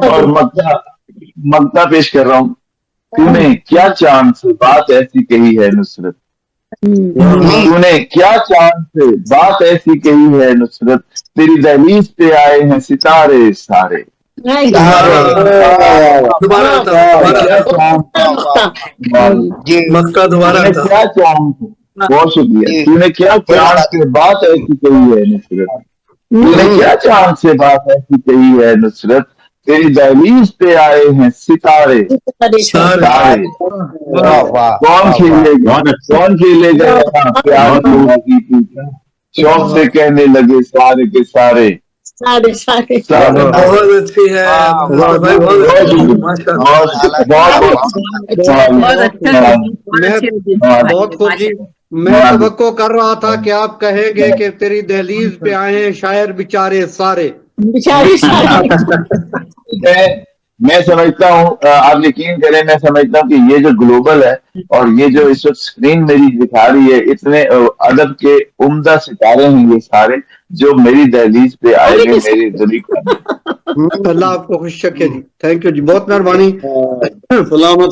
اور مگتا پیش کر رہا ہوں. تو نے کیا چاند سے بات ایسی کہی ہے نصرت، تو نے کیا چاند سے بات ایسی کہی ہے نصرت. تیری دہلیز پہ آئے ہیں ستارے سارے. کیا چاند سے، بہت شکریہ. تو نے کیا چاند سے بات ایسی کہی ہے نصرت، تو نے کیا چاند سے بات ایسی کہی ہے نصرت. تیری دہلیز پہ آئے ہیں ستارے سارے. کون کھیلے گا، کون کھیلے گا پیار کی بازی پوچھا. شوق سے کہنے لگے سارے کے سارے. بہت اچھی ہے بہت خوب جی. میں توقع کر رہا تھا کہ آپ کہیں گے کہ تیری دہلیز پہ آئے ہیں شاعر بیچارے سارے. میں سمجھتا ہوں، آپ یقین کریں، میں سمجھتا ہوں کہ یہ جو گلوبل ہے اور یہ جو اس وقت اسکرین میری دکھا رہی ہے، اتنے ادب کے عمدہ ستارے ہیں یہ سارے جو میری دہلیز پہ آئے گے میری دلی کو. اللہ آپ کو خوش رکھے جی. تھینک یو جی، بہت مہربانی. سلامت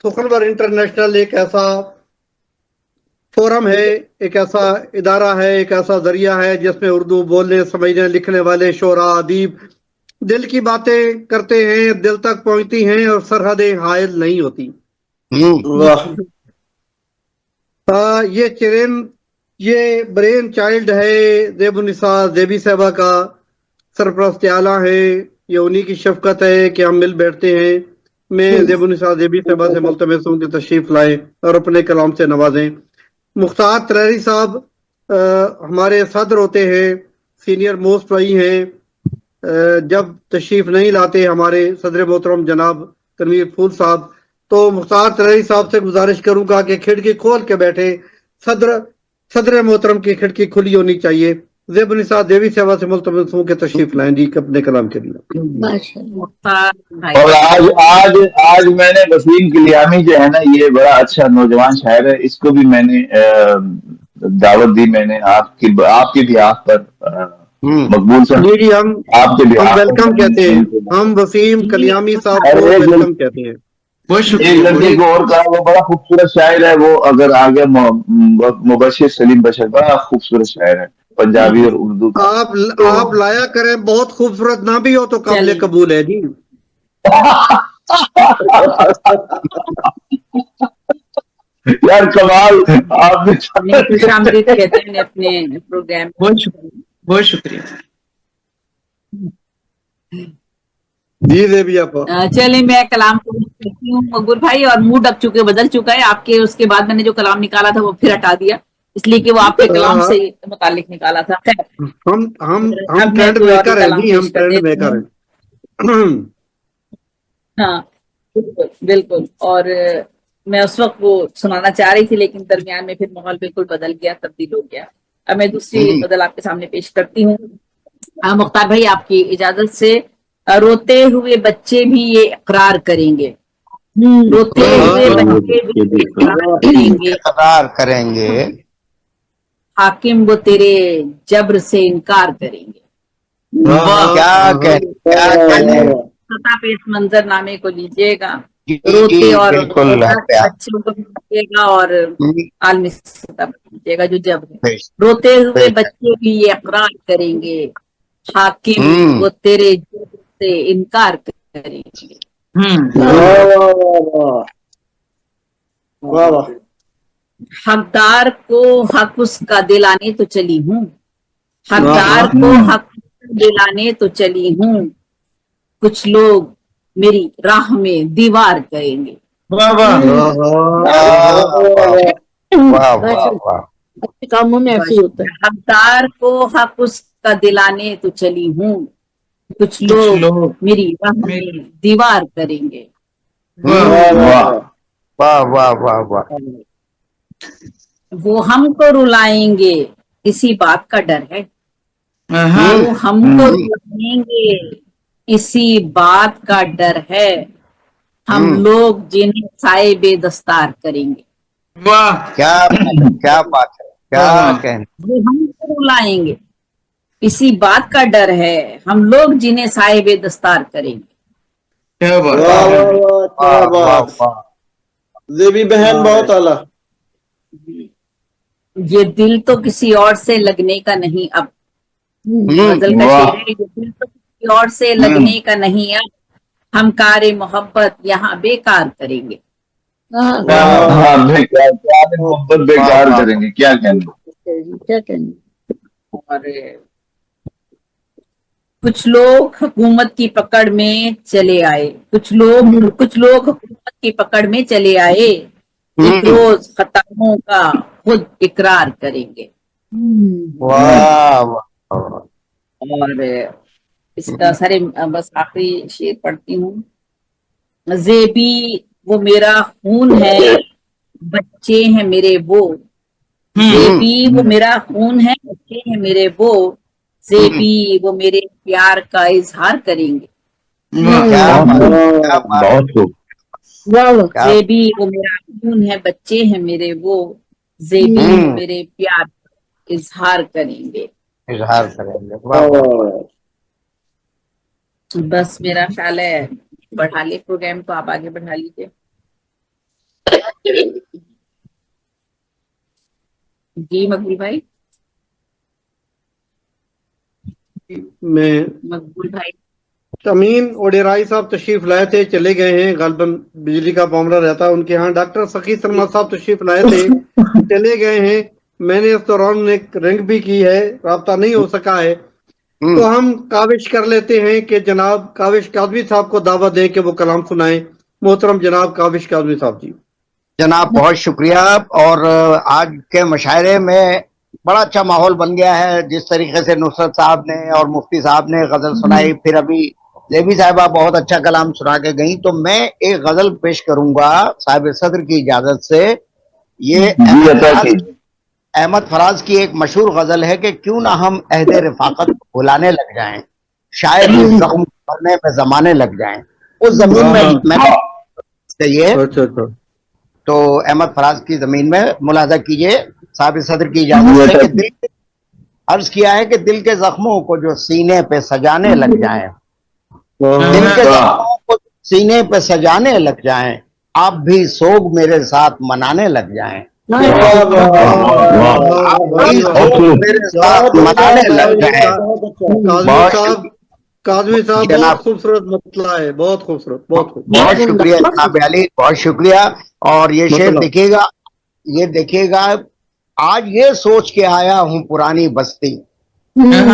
سخنور انٹرنیشنل ایک ایسا فورم ہے، ایک ایسا ادارہ ہے، ایک ایسا ذریعہ ہے جس میں اردو بولنے سمجھنے لکھنے والے شعراء ادیب دل کی باتیں کرتے ہیں، دل تک پہنچتی ہیں اور سرحدیں حائل نہیں ہوتی. یہ برین چائلڈ ہے زیب النساء زیبی صاحبہ کا، سرپرست اعلیٰ ہے. یہ انہی کی شفقت ہے کہ ہم مل بیٹھتے ہیں. میں زیب النساء زیبی صاحبہ سے ملتمس ہوں کہ تشریف لائیں اور اپنے کلام سے نوازیں. مختار طلری صاحب ہمارے صدر ہوتے ہیں، سینئر موسٹ رہی ہیں. جب تشریف نہیں لاتے ہمارے صدر محترم جناب تنویر پھول صاحب، تو مختار طلری صاحب سے گزارش کروں گا کہ کھڑکی کھول کے بیٹھے. صدر محترم کی کھڑکی کھلی ہونی چاہیے. زیب النساء دیوی صاحبہ سے ملتمس ہوں کہ تشریف لائیں جی اپنے کلام کے لیے. اور آج میں نے وسیم کلیامی جو ہے نا، یہ بڑا اچھا نوجوان شاعر ہے، اس کو بھی میں نے دعوت دی. میں نے آپ کی بھی آپ پر مقبول صاحب جی ہم آپ کے ہم ویلکم کہتے ہیں, ہم وسیم کلیامی صاحب کو ویلکم کہتے ہیں. ایک لڑکے کو اور کہا, وہ بڑا خوبصورت شاعر ہے, وہ اگر آگے مبشر سلیم بشر, بڑا خوبصورت شاعر ہے, پنجابی اور اردو کا. آپ لایا کریں, بہت خوبصورت نہ بھی ہو تو قابل چلیے. قبول ہے جی. یار کمال آپ نے خوش آمدید کہتے ہیں اپنے پروگرام. بہت شکریہ. جی زیبی آپ چلیں میں کلام کو کرتی ہوں مقبول بھائی, اور موڈ اب چونکہ بدل چکا ہے آپ کے, اس کے بعد میں نے جو کلام نکالا تھا وہ پھر ہٹا دیا, اس لیے کہ وہ آپ کے کلام سے متعلق نکالا تھا. ہم اب میں ٹرینڈ کوئی اور میکر ہیں کلام جی, ہم پیش کر ٹرینڈ دیتی میکر ہوں. ہیں. ہاں بالکل. اور میں اس وقت وہ سنانا چاہ رہی تھی لیکن درمیان میں پھر ماحول بالکل بدل گیا, تبدیل ہو گیا. اب میں دوسری غزل آپ کے سامنے پیش کرتی ہوں. مختار بھائی آپ کی اجازت سے, روتے ہوئے بچے بھی یہ اقرار کریں گے, روتے ہوئے بچے بھی اقرار کریں گے, اقرار کریں گے, حاکم وہ تیرے جبر سے انکار کریں گے. کیا کہنے سطح پہ اس منظر نامے کو لیجیے گا, جی روتے اور بالکل بچوں کو لیجیے گا اور عالمی سطح پہ لیجیے گا جو جبر ہے. روتے ہوئے بچے بھی یہ اقرار کریں گے, حاکم وہ تیرے جبر سے انکار کریں گے. حقدار کو حق اس کا دلانے تو چلی ہوں, حقدار کو حق دلانے تو چلی ہوں, کچھ لوگ میری راہ میں دیوار کریں گے. اچھے کاموں میں ایسے ہی ہوتا ہے. حقدار کو حق اس کا دلانے تو چلی ہوں, کچھ لوگ میری راہ میں دیوار کریں گے. واہ واہ واہ واہ, وہ ہم کو رلائیں گے اسی بات کا ڈر ہے, وہ ہم کو رلائیں گے اسی بات کا ڈر ہے, ہم لوگ جنہیں سائے بے دستار کریں گے. کیا بات ہے, کیا کہنے. وہ ہم کو رلائیں گے اسی بات کا ڈر ہے, ہم لوگ جنہیں سائے بے دستار کریں گے. زیبی بہن بہت اعلیٰ. یہ دل تو کسی اور سے لگنے کا نہیں, اب غزل کا شعر ہے, یہ دل تو کسی اور سے لگنے کا نہیں, اب ہم کار محبت یہاں بیکار کریں گے. محبت بیکار کریں گے, کیا کہنے. اور کچھ لوگ حکومت کی پکڑ میں چلے آئے, کچھ لوگ حکومت کی پکڑ میں چلے آئے, ایک روز خطاؤں کا خود اقرار کریں گے. اور اس کا سارے بس آخری شعر پڑھتی ہوں. زیبی وہ میرا خون ہے بچے ہیں میرے وہ, زیبی وہ میرا خون ہے بچے ہیں میرے وہ, زیبی وہ میرے پیار کا اظہار کریں گے. زیبی وہ میرا خون ہے بچے ہیں میرے وہ, زیبی وہ میرے پیار کا اظہار کریں گے. اظہار کریں گے. بس میرا خیال ہے بڑھا لے پروگرام کو, آپ آگے بڑھا لیجیے. جی مقبول بھائی. میں مقبول بھائی امین اوڈیرائی صاحب تشریف لائے تھے, چلے گئے ہیں, غالباً بجلی کا معاملہ رہتا ہے ان کے ہاں. ڈاکٹر سخی سرما صاحب تشریف لائے تھے, چلے گئے ہیں. میں نے اس دوران ایک رنگ بھی کی ہے, رابطہ نہیں ہو سکا ہے, تو ہم کاوش کر لیتے ہیں کہ جناب کاوش کاظمی صاحب کو دعوت دیں کہ وہ کلام سنائیں. محترم جناب کاوش کاظمی صاحب جی. جناب بہت شکریہ. اور آج کے مشاعرے میں بڑا اچھا ماحول بن گیا ہے, جس طریقے سے نصرت صاحب نے اور مفتی صاحب نے غزل سنائی, پھر ابھی زیبی صاحبہ بہت اچھا کلام سنا کے گئیں, تو میں ایک غزل پیش کروں گا صاحب صدر کی اجازت سے. یہ احمد فراز کی ایک مشہور غزل ہے کہ کیوں نہ ہم عہد رفاقت بھلانے لگ جائیں, شاید اس زخم بھرنے میں زمانے لگ جائیں. اس زمین میں چاہیے تو احمد فراز کی زمین میں ملاحظہ کیجئے صاحب صدر کی اجازت سے کہ عرض کیا ہے کہ دل کے زخموں کو جو سینے پہ سجانے لگ جائیں، دل کے زخموں کو سینے پہ سجانے لگ جائیں، آپ بھی سوگ میرے ساتھ منانے لگ جائیں، آپ بھی سوگ میرے ساتھ منانے لگ جائیں۔ قاضی صاحب بہت خوبصورت مطلع ہے، بہت خوبصورت، بہت خوبصورت۔ بہت شکریہ جناب علی، بہت شکریہ۔ اور یہ شعر دیکھیے گا، یہ دیکھیے گا، آج یہ سوچ کے آیا ہوں پرانی بستی،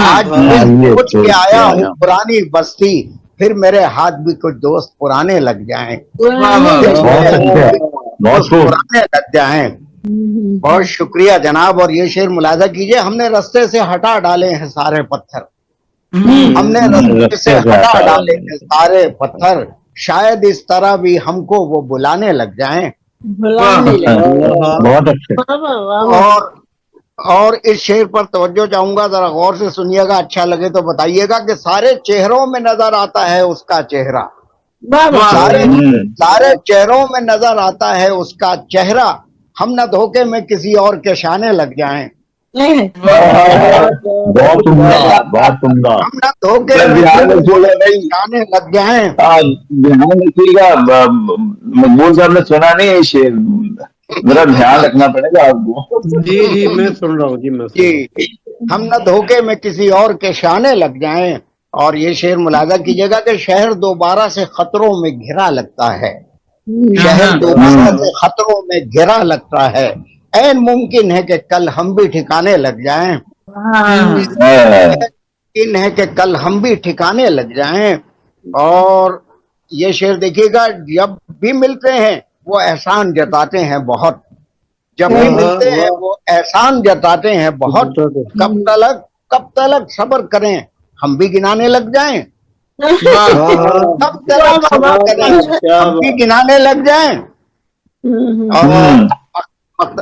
آج یہ سوچ کے آیا ہوں پرانی بستی، پھر میرے ہاتھ بھی کچھ دوست پرانے لگ جائیں، پرانے لگ جائیں۔ بہت شکریہ جناب۔ اور یہ شعر ملاحظہ کیجئے، ہم نے رستے سے ہٹا ڈالے ہیں سارے پتھر، ہم نے رستے سے ہٹا ڈالے ہیں سارے پتھر، شاید اس طرح بھی ہم کو وہ بلانے لگ جائیں۔ بہت اچھا۔ اور اس شعر پر توجہ چاہوں گا، ذرا غور سے سنیے گا، اچھا لگے تو بتائیے گا کہ سارے چہروں میں نظر آتا ہے اس کا چہرہ، سارے چہروں میں نظر آتا ہے اس کا چہرہ، ہم نہ دھوکے میں کسی اور کے شانے لگ جائیں، بہت عمدہ، بہت عمدہ۔ ہم نہ دھوکے میں شانے لگ جائیں۔ دھیان رکھیے گا، مقبول صاحب نے سنا نہیں ہے شعر، ذرا دھیان رکھنا پڑے گا آپ کو۔ جی جی میں سن رہا ہوں، جی میں سن رہا ہوں۔ ہم نہ دھوکے میں کسی اور کے شانے لگ جائیں۔ اور یہ شعر ملاحظہ کیجیے گا کہ شہر دوبارہ سے خطروں میں گھرا لگتا ہے، شہر دوبارہ سے خطروں میں گھرا لگتا ہے، عین ممکن ہے کہ کل ہم بھی ٹھکانے لگ جائیں، ممکن ہے کہ کل ہم بھی ٹھکانے لگ جائیں۔ اور یہ شعر دیکھیے گا، جب بھی ملتے ہیں وہ احسان جتاتے ہیں بہت، جب بھی ملتے ہیں وہ احسان جتاتے ہیں بہت، کب تلک صبر کریں ہم بھی گنانے لگ جائیں، کب تلک صبر کریں ہم بھی گنانے لگ جائیں۔ اور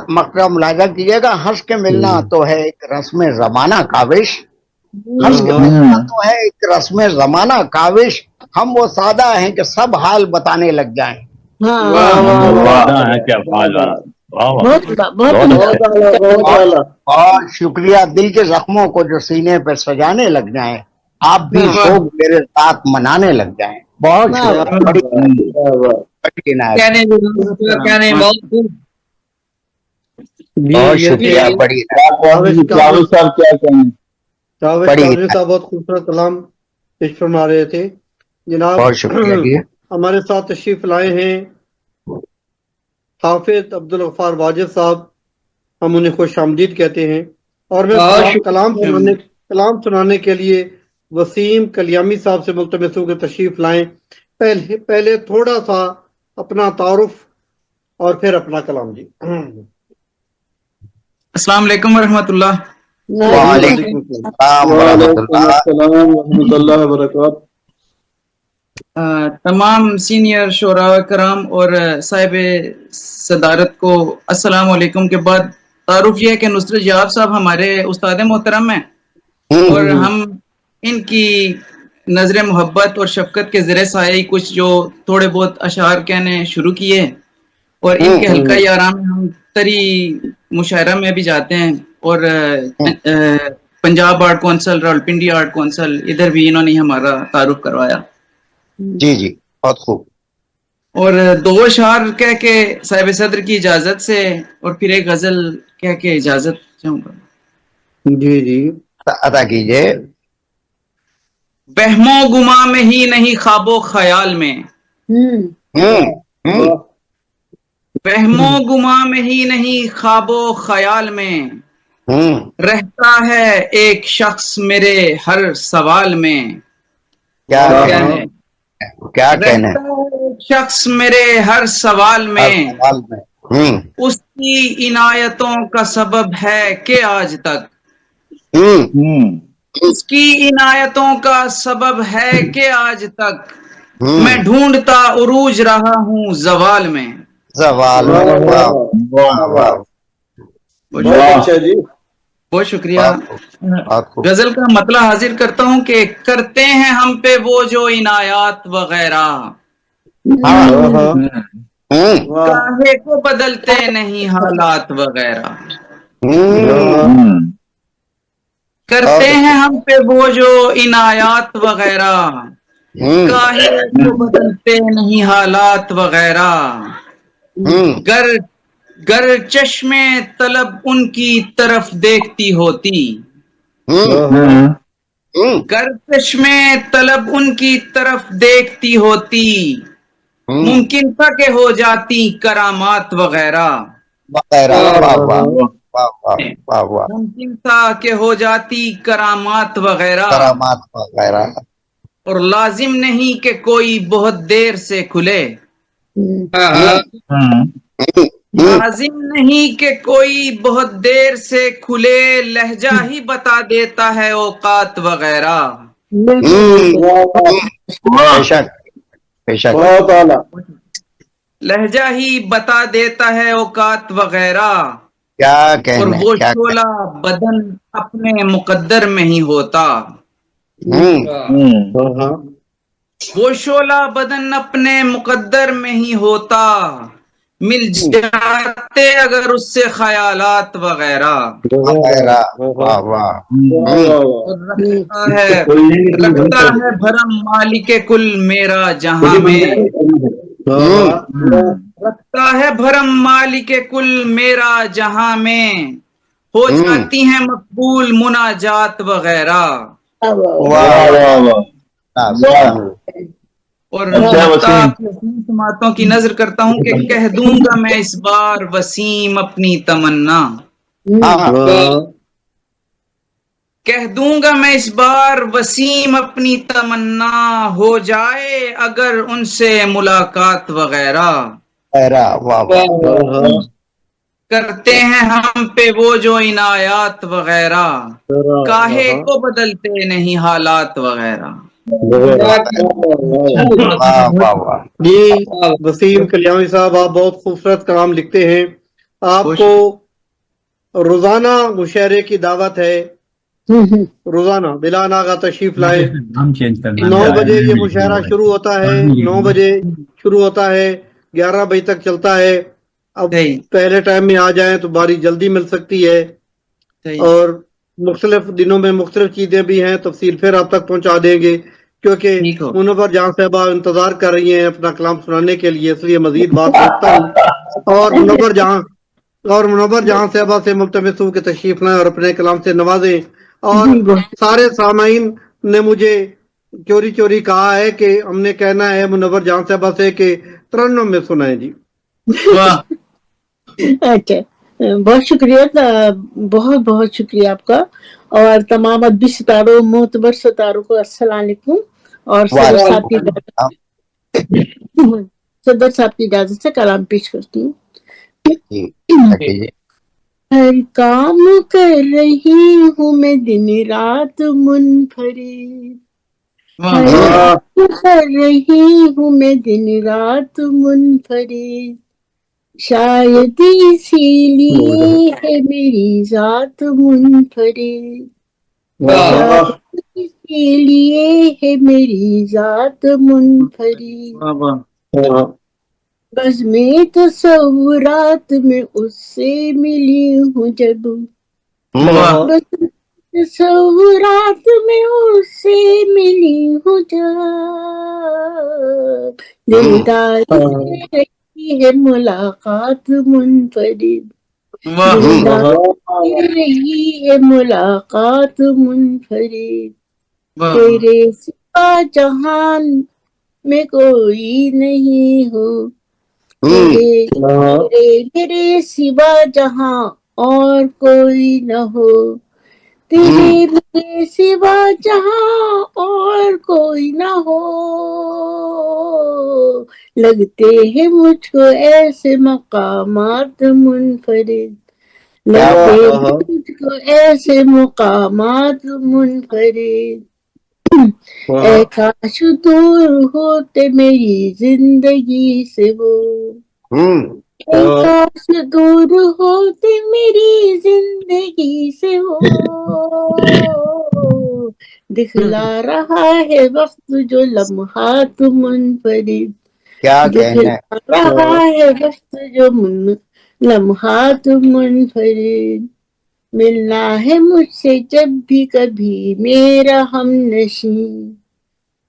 مقطع ملاحظہ کیجیے گا، ہنس کے ملنا تو ہے ایک رسم زمانہ کاوش، ہنس کے ملنا تو ہے ایک رسم زمانہ کاوش، ہم وہ سادہ ہیں کہ سب حال بتانے لگ جائیں۔ اور شکریہ، دل کے زخموں کو جو سینے پہ سجانے لگ جائیں، آپ بھی سوگ میرے ساتھ منانے لگ جائیں۔ بہت شکریہ، بڑی جاوید صاحب کیا کہیں؟ جاوید صاحب بہت خوبصورت کلام پیش فرما رہے تھے جناب۔ بہت شکریہ۔ ہمارے ساتھ تشریف لائے ہیں حافظ عبدالغفار واجد صاحب، ہم انہیں خوش آمدید کہتے ہیں۔ اور میں کلام سنانے کے لیے وسیم کلیامی صاحب سے ملتمس ہوں کہ تشریف لائیں، پہلے تھوڑا سا اپنا تعارف اور پھر اپنا کلام۔ جی السلام علیکم ورحمۃ اللہ۔ وعلیکم السلام ورحمۃ اللہ وبرکاتہ۔ تمام سینئر شعراء کرام اور صاحب صدارت کو السلام علیکم کے بعد تعارف یہ ہے کہ نصرت جواب صاحب ہمارے استاد محترم ہیں، اور ہم ان کی نظر محبت اور شفقت کے زیر سایہ کچھ جو تھوڑے بہت اشعار کہنے شروع کیے، اور ان کے حلقہ آرام میں ہم تری مشاعرہ میں بھی جاتے ہیں، اور Punjab art council, Rawalpindi art council, ادھر بھی انہوں نے ہمارا تعارف کروایا۔ جی جی بہت خوب۔ اور دو اشعار کہہ کے صاحب صدر کی اجازت سے، اور پھر ایک غزل کہہ کے اجازت چاہوں گا۔ جی جی ادا کیجئے۔ وہم و گما میں ہی نہیں خواب و خیال میں، وہم و گما میں ہی نہیں خواب و خیال میں، رہتا ہے ایک شخص میرے ہر سوال میں، کیا کہنا ہے؟ ایک شخص میرے ہر سوال میں، اس کی عنایتوں کا سبب ہے کہ آج تک، اس کی عنایتوں کا سبب ہے کہ آج تک میں ڈھونڈتا عروج رہا ہوں زوال میں۔ بہت شکریہ۔ غزل کا مطلب حاضر کرتا ہوں کہ کرتے ہیں ہم پہ وہ جو عنایات وغیرہ، کاہے کو بدلتے نہیں حالات وغیرہ، کرتے ہیں ہم پہ وہ جو عنایات وغیرہ، کاہے کو بدلتے نہیں حالات وغیرہ، گر چشم طلب ان کی طرف دیکھتی ہوتی، گر چشم طلب ان کی طرف دیکھتی ہوتی، ممکن تھا کہ ہو جاتی کرامات وغیرہ، ممکن تھا کہ ہو جاتی کرامات وغیرہ، اور لازم نہیں کہ کوئی بہت دیر سے کھلے، لازم نہیں کہ کوئی بہت دیر سے کھلے، لہجہ ہی بتا دیتا ہے اوقات وغیرہ، لہجہ ہی بتا دیتا ہے اوقات وغیرہ، اور وہ شعلہ بدن اپنے مقدر میں ہی ہوتا، وہ شعلہ بدن اپنے مقدر میں ہی ہوتا، مل جاتے اگر اس سے خیالات وغیرہ، رکھتا ہے بھرم مالک کل میرا جہاں میں، رکھتا ہے بھرم مالک کل میرا جہاں میں، ہو جاتی ہیں مقبول مناجات وغیرہ، اور سماعتوں کی نظر کرتا ہوں کہ کہہ دوں گا میں اس بار وسیم اپنی تمنا، کہہ دوں گا میں اس بار وسیم اپنی تمنا، ہو جائے اگر ان سے ملاقات وغیرہ، کرتے ہیں ہم پہ وہ جو عنایات وغیرہ، کاہے کو بدلتے نہیں حالات وغیرہ۔ جی وسیم کلیانی صاحب، آپ بہت خوبصورت کلام لکھتے ہیں. آپ کو روزانہ مشاعرے کی دعوت ہے، روزانہ بلا ناغہ تشریف لائے. 9 بجے یہ مشاعرہ شروع ہوتا ہے، 9 بجے شروع ہوتا ہے، 11 بجے تک چلتا ہے. اب پہلے ٹائم میں آ جائیں تو باری جلدی مل سکتی ہے، اور مختلف دنوں میں مختلف چیزیں بھی ہیں، تفصیل پھر آپ تک پہنچا دیں گے، کیونکہ منور جہاں صاحبہ انتظار کر رہی ہیں اپنا کلام سنانے کے لیے، اس لیے مزید بات روکتا ہوں، اور منور جہاں صاحبہ سے ملتمس ہوں کہ تشریف لائیں اور اپنے کلام سے نوازیں. اور سارے سامعین نے مجھے چوری چوری کہا ہے کہ ہم نے کہنا ہے منور جہاں صاحبہ سے کہ ترنم میں سنائیں. جی اچھا، بہت شکریہ، بہت بہت شکریہ آپ کا. اور تمام ادبی ستاروں، معتبر ستاروں کو السلام علیکم. اور صدر صاحب کی اجازت سے کلام پیش کرتی ہوں. ہر کام کر رہی ہوں میں دن رات منفرد، کر رہی ہوں میں دن رات منفرد، شاید اسی لیے ہے میری ذات منفرد، شاید اسی لیے ہے میری ذات منفرد. بس میں تصورات میں اس سے ملی ہوں جب، بس تصورات میں اس سے ملی ہوں جب، دلداری سے رہی ہے ملاقات منفرد، دلداری سے رہی ہے ملاقات منفرد. تیرے سوا جہان میں کوئی نہیں ہو، میرے سوا جہاں اور کوئی نہ ہو، تیرے میرے سوا جہاں اور کوئی نہ ہو. لگتے ہیں مجھ کو ایسے مقامات منفرد، لگتے ہیں مجھ کو ایسے مقامات منفرد. اے کاش دور ہوتے میری زندگی سے وہ، اے کاش دور ہوتے میری زندگی سے وہ، دکھلا رہا ہے وقت جو لمحات منفرد، دکھلا رہا ہے وقت جو لمحات منفرد. ملنا ہے مجھ سے جب بھی کبھی میرا ہمنشیں،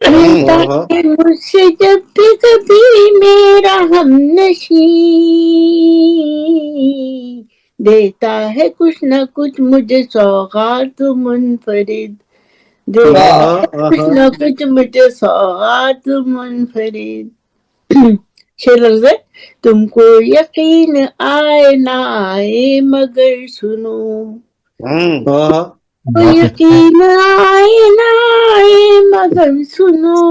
ملتا ہے مجھ سے جب بھی کبھی میرا ہمنشیں، دیتا ہے کچھ نہ کچھ مجھے سوغات منفرد، دیتا ہے کچھ نہ کچھ مجھے سوغات منفرد۔ شیر لفظ ہے، تم کو یقین آئے نہ آئے مگر سنو، یقین آئے نہ آئے مگر سنو،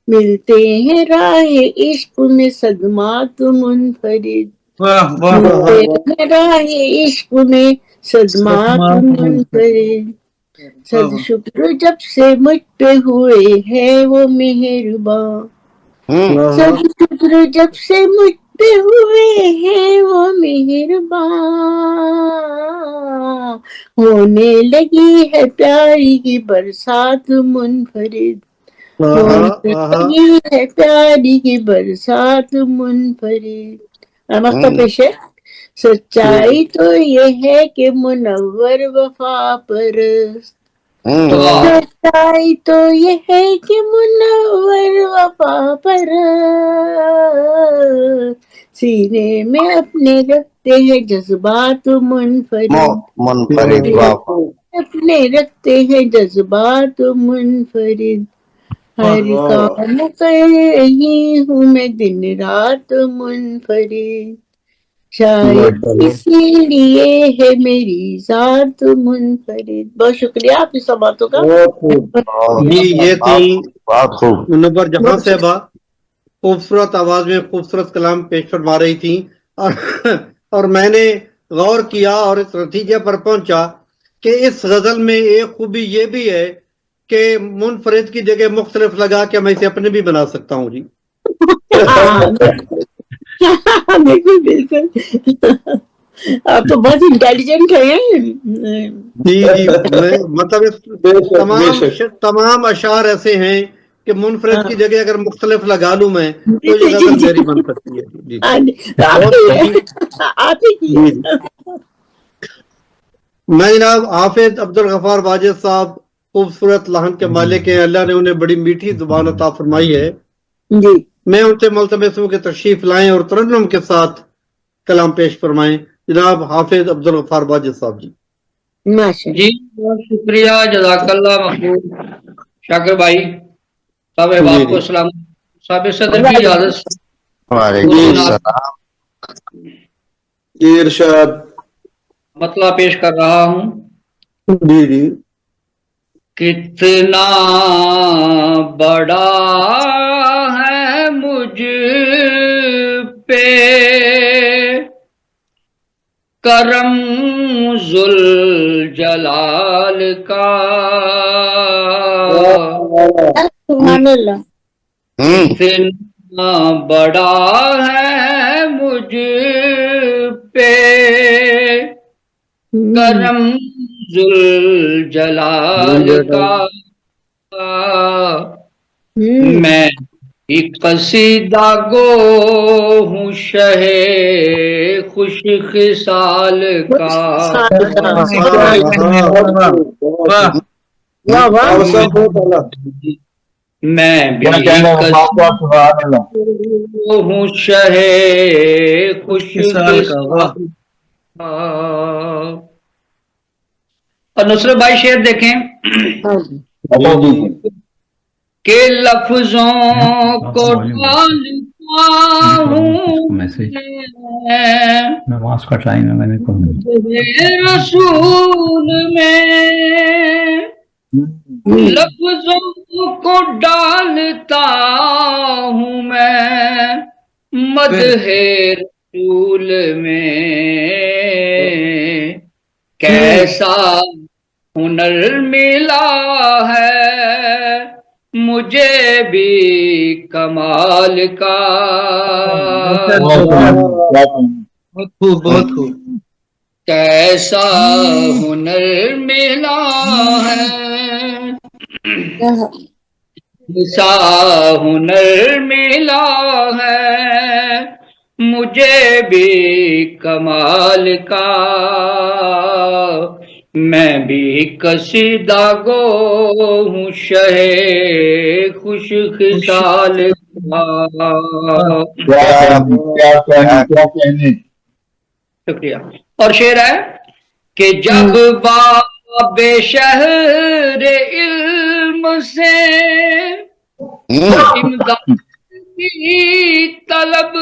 ملتے ہیں راہ عشق میں صدمات منفرد، ملتے ہیں راہ عشق میں صدمات منفرد، صد شکر جب سے مجھ پہ ہوئے ہے وہ مہرباں، صد شکر جب سے مجھ پہ ہوئے ہیں وہ مہرباں، ہونے لگی ہے پیاری کی برسات منفرد، ہونے لگی ہے پیاری کی برسات منفرد۔ مختہ پیش ہے، سچائی تو یہ ہے کہ منور وفا پرست، سچائی تو یہ ہے کہ منور وفا پرست، سینے میں اپنے رکھتے ہیں جذبات منفرد، اپنے رکھتے ہیں جذبات منفرد، ہر کام کر رہی ہوں میں دن رات منفرد، شاید اسی لیے ہے میری ذات منفرد۔ بہت شکریہ آپ کی سب باتوں کا۔ جی یہ تھی منور جہاں صاحبہ، خوبصورت آواز میں خوبصورت کلام پیش فرما رہی تھی، اور میں نے غور کیا اور اس نتیجے پر پہنچا کہ اس غزل میں ایک خوبی یہ بھی ہے کہ منفرد کی جگہ مختلف لگا کے میں اسے اپنے بھی بنا سکتا ہوں۔ جی بالکل بالکل، آپ تو بہت انٹیلیجنٹ ہیں۔ جی جی، مطلب تمام اشعار ایسے ہیں کہ منفرد کی جگہ اگر مختلف لگا لوں میں تو یہ غزل میری بن سکتی ہے۔ جی میں جناب حافظ عبدالغفار واجد صاحب خوبصورت لہن کے مالک ہیں، اللہ نے انہیں بڑی میٹھی زبان عطا فرمائی ہے، میں ان سے ملتمس ہوں کہ تشریف لائیں اور ترنم کے ساتھ کلام پیش فرمائیں۔ جناب حافظ عبدالغفار واجد صاحب جی۔ جی بہت شکریہ، جزاک اللہ محبوب شاکر بھائی۔ صاحب احباب کو السلام، صاحب صدر کی اجازت جی ارشاد، مطلع پیش کر رہا ہوں۔ جی جی، کتنا بڑا ہے مجھ پہ کرم ذوالجلال کا، کتنا بڑا ہے مجھ پہ کرم ذوالجلال کا، میں ایک قصیدہ گو ہوں شہ خوش خصال کا، میں بھی ہوں شہ خوش خصال کا۔ اور نصرت بھائی شعر دیکھیں کہ لفظوں کو ڈالتا ہوں نماز کا ٹائم ہے، میں نے رسول میں، لفظوں کو ڈالتا ہوں میں مدح رسول میں، کیسا ہنر ملا ہے مجھے بھی کمال کا، بہت خوب بہت خوب، کیسا ہنر ملا ہے، کیسا ہنر ملا ہے مجھے بھی کمال کا، میں بھی قصیدہ گو ہوں شہ خوش خصال کا۔ کیا کہنے شکریہ۔ اور شعر ہے کہ جب باب شہر علم سے امداد کی طلب،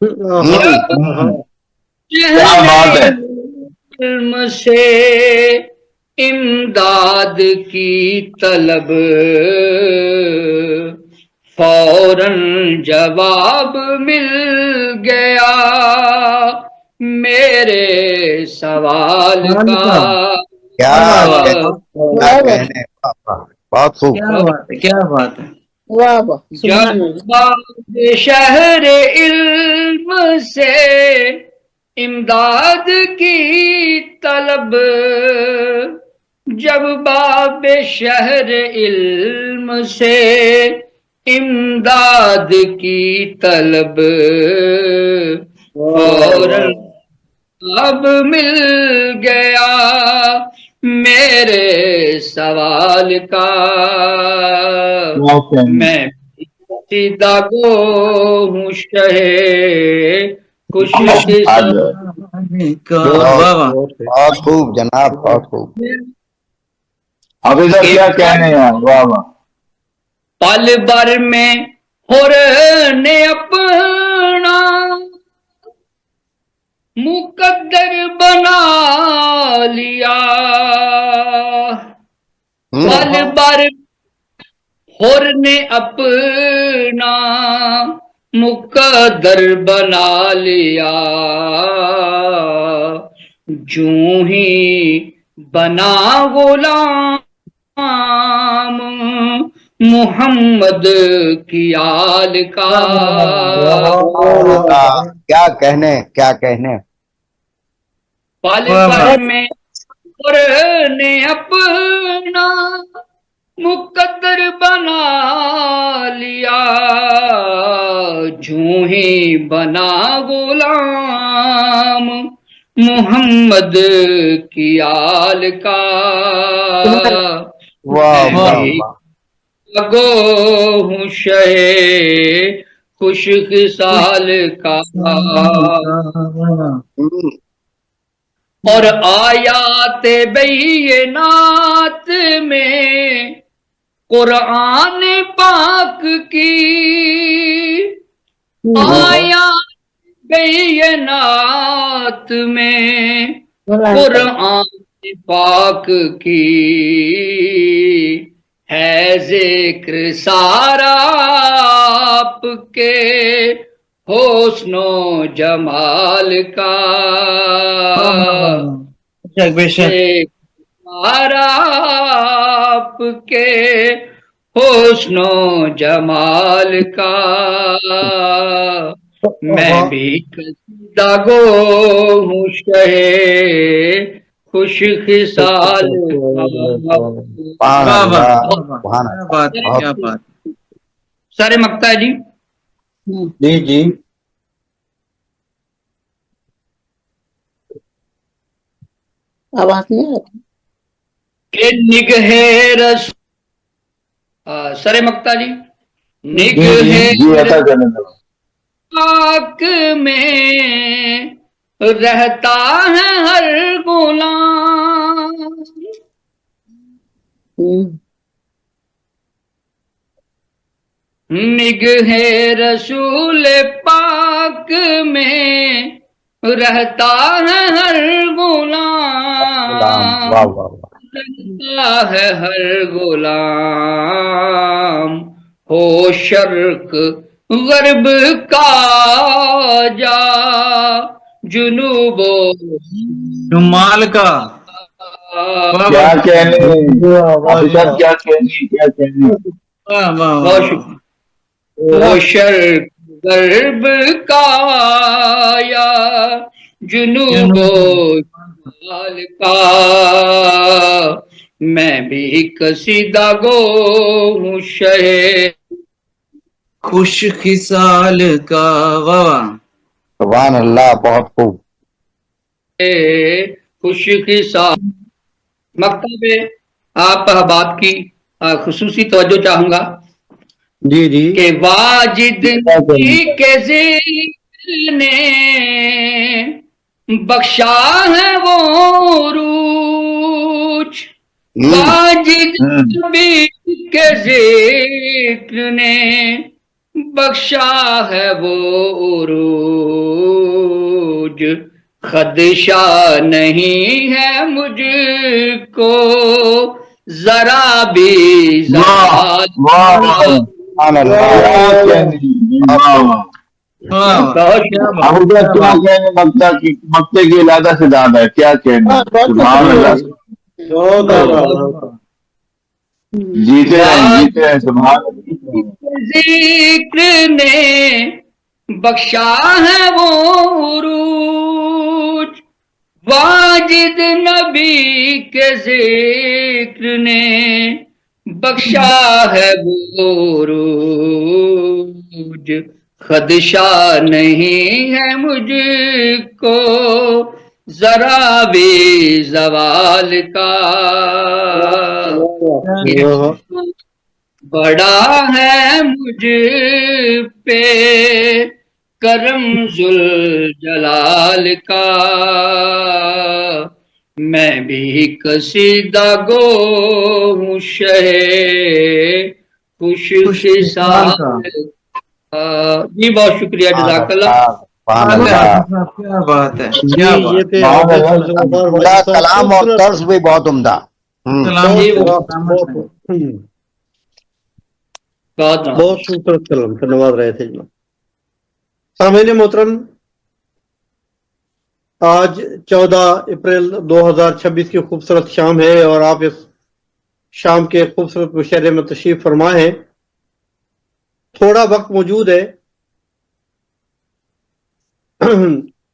جب شہر علم سے امداد کی طلب، فوراً جواب مل گیا میرے سوال کا۔ بہت خوب، کیا بات ہے، واہ واہ، جب باب شہر علم سے امداد کی طلب، جب باب شہر علم سے امداد کی طلب، فوراً اب مل گیا میرے سوال کا۔ میں سیدھا گو ہوں شہ خوش بہت خوب جناب، بہت خوب۔ اب ادھر کیا کہنے ہیں؟ واہ واہ۔ پل بھر میں حر نے اپنا مقدر بنا لیا، پل بھر حر نے اپنا مقدر بنا لیا، جوں ہی بنا غلام محمد کی آل کا۔ کیا کہنے، کیا کہنے۔ پل بھر میں حر نے اپنا مقدر بنا لیا، جوں ہی بنا غلام محمد کی آل کا۔ گو ہوں شہ خوش خصال کا، اور آیات بینات میں قرآن پاک کی، آیات بینات میں قرآن پاک کی، ہے ذکر سارا آپ کے حسن و جمال کا، سارا آپ کے حسن و جمال کا۔ میں بھی قصیدہ گو ہوں شہ خوش خصال سارے مقطع جی۔ جی جی آواز نہیں آتی کہ نگہ رسول، سارے مقطع جی۔ نگہ پاک میں رہتا ہے ہر غلام، نگہ رسول پاک میں رہتا ہے ہر غلام، رہتا ہے ہر غلام، ہو شرق غرب کا جا جنوب و شمال کا۔ کیا کہنے، کیا کہنے، کیا کہنے۔ وہ شرق غرب کا یا جنوب و شمال کا، میں بھی قصیدہ گو ہوں شہ خوش خصال کا واہ سبحان اللہ، بہت خوب. خوش خصال مکتب آپ احباب کی خصوصی توجہ چاہوں گا جی جی کہ واجد نبی کے ذکر نے بخشا ہے وہ عروج، واجد نبی کے ذکر نے بخشا ہے وہ عروج، خدشہ نہیں ہے مجھ کو ذرا بھی زوال. کیا کہنے مکتے کی علاقہ سے زیادہ ہے، کیا کہنے. جیتے ہیں سبحان ذکر نے بخشا ہے وہ عروج، واجد نبی کے ذکر نے بخشا ہے وہ عروج، خدشہ نہیں ہے مجھ کو ذرا بھی زوال کا، بڑا ہے مجھ پہ کرم ذوالجلال کا، میں بھی قصیدہ گو ہوں شہ خوش خصال. جی بہت شکریہ، جزاک اللہ. کیا بات ہے، کیا بات. کلام اور طرز بھی بہت عمدہ. بہت خوبصورت کلام سے نواز رہے تھے جناب. سامعین محترم، آج 14 اپریل 2026 کی خوبصورت شام ہے اور آپ اس شام کے خوبصورت مشاعرے میں تشریف فرما ہیں. تھوڑا وقت موجود ہے،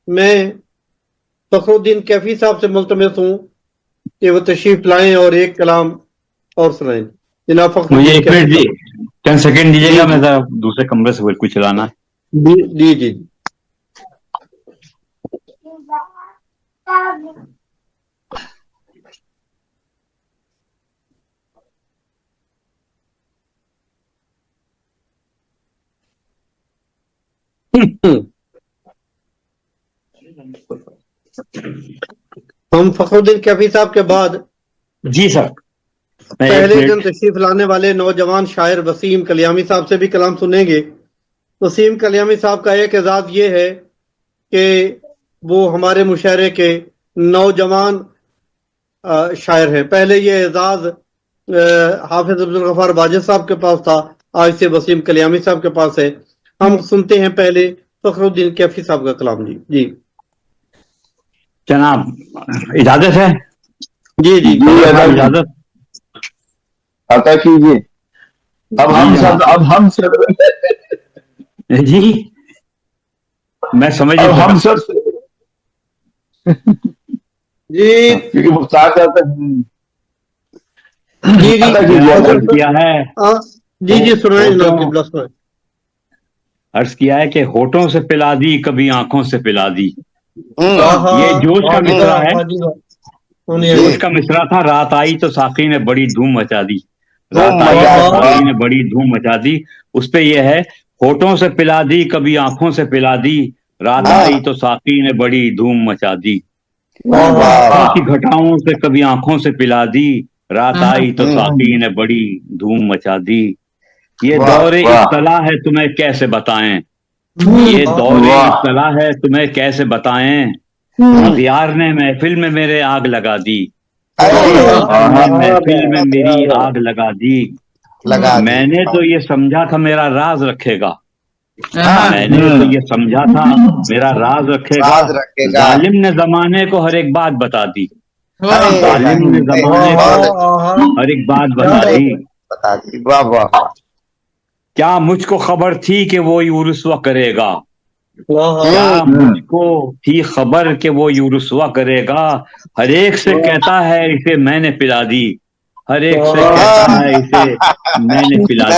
میں فخر الدین کیفی صاحب سے ملتمس ہوں کہ وہ تشریف لائیں اور ایک کلام اور سنائیں. جناب فخر مجھے 1 منٹ جی 10 سیکنڈ دیجیے گا، میں ذرا دوسرے کمرے سے بالکل چلانا ہے. جی جی. ہم فخر الدین کیفی صاحب کے بعد جی سر پہلے دن تشریف لانے والے نوجوان شاعر وسیم کلیامی صاحب سے بھی کلام سنیں گے. وسیم کلیامی صاحب کا ایک اعزاز یہ ہے کہ وہ ہمارے مشاعرے کے نوجوان شاعر ہیں. پہلے یہ اعزاز حافظ عبدالغفار واجد صاحب کے پاس تھا، آج سے وسیم کلیامی صاحب کے پاس ہے. ہم سنتے ہیں پہلے فخر الدین کیفی صاحب کا کلام. جی جی جناب اجازت ہے؟ جی جی اجازت عطا کیجیے. اب ہم سب جی میں سمجھ ہم سب جی کیونکہ مختار کیا ہے. جی جی سنائیں جناب. عرض کیا ہے کہ ہونٹوں سے پلا دی کبھی آنکھوں سے پلا دی. یہ جوش کا مصرع ہے، جوش کا مصرع تھا. رات آئی تو ساقی نے بڑی دھوم مچا دی، رات آئی تو ساقی نے بڑی دھوم مچا دی. اس پہ یہ ہے ہونٹوں سے پلا دی کبھی آنکھوں سے پلا دی، رات آئی تو ساقی نے بڑی دھوم مچا دی. کی گھٹاؤں سے کبھی آنکھوں سے پلا دی، رات آئی تو ساقی نے بڑی دھوم مچا دی. یہ دور اصطلاح ہے تمہیں کیسے بتائیں، یہ دور اصطلاح ہے تمہیں کیسے بتائیں، اغیار نے محفل میں میرے آگ لگا دی، محفل میں میری آگ لگا دی. میں نے تو یہ سمجھا تھا میرا راز رکھے گا، میں نے تو یہ سمجھا تھا میرا راز رکھے گا. ظالم نے زمانے کو ہر ایک بات بتا دی، ظالم نے زمانے کو ہر ایک بات بتا دی. کیا مجھ کو خبر تھی کہ وہ یوں رسوا کرے گا، کیا مجھ کو تھی خبر کہ وہ یوں رسوا کرے گا. ہر ایک سے کہتا ہے اسے میں نے پلا دی، ہر ایک سے کہتا ہے اسے میں نے پلا دی.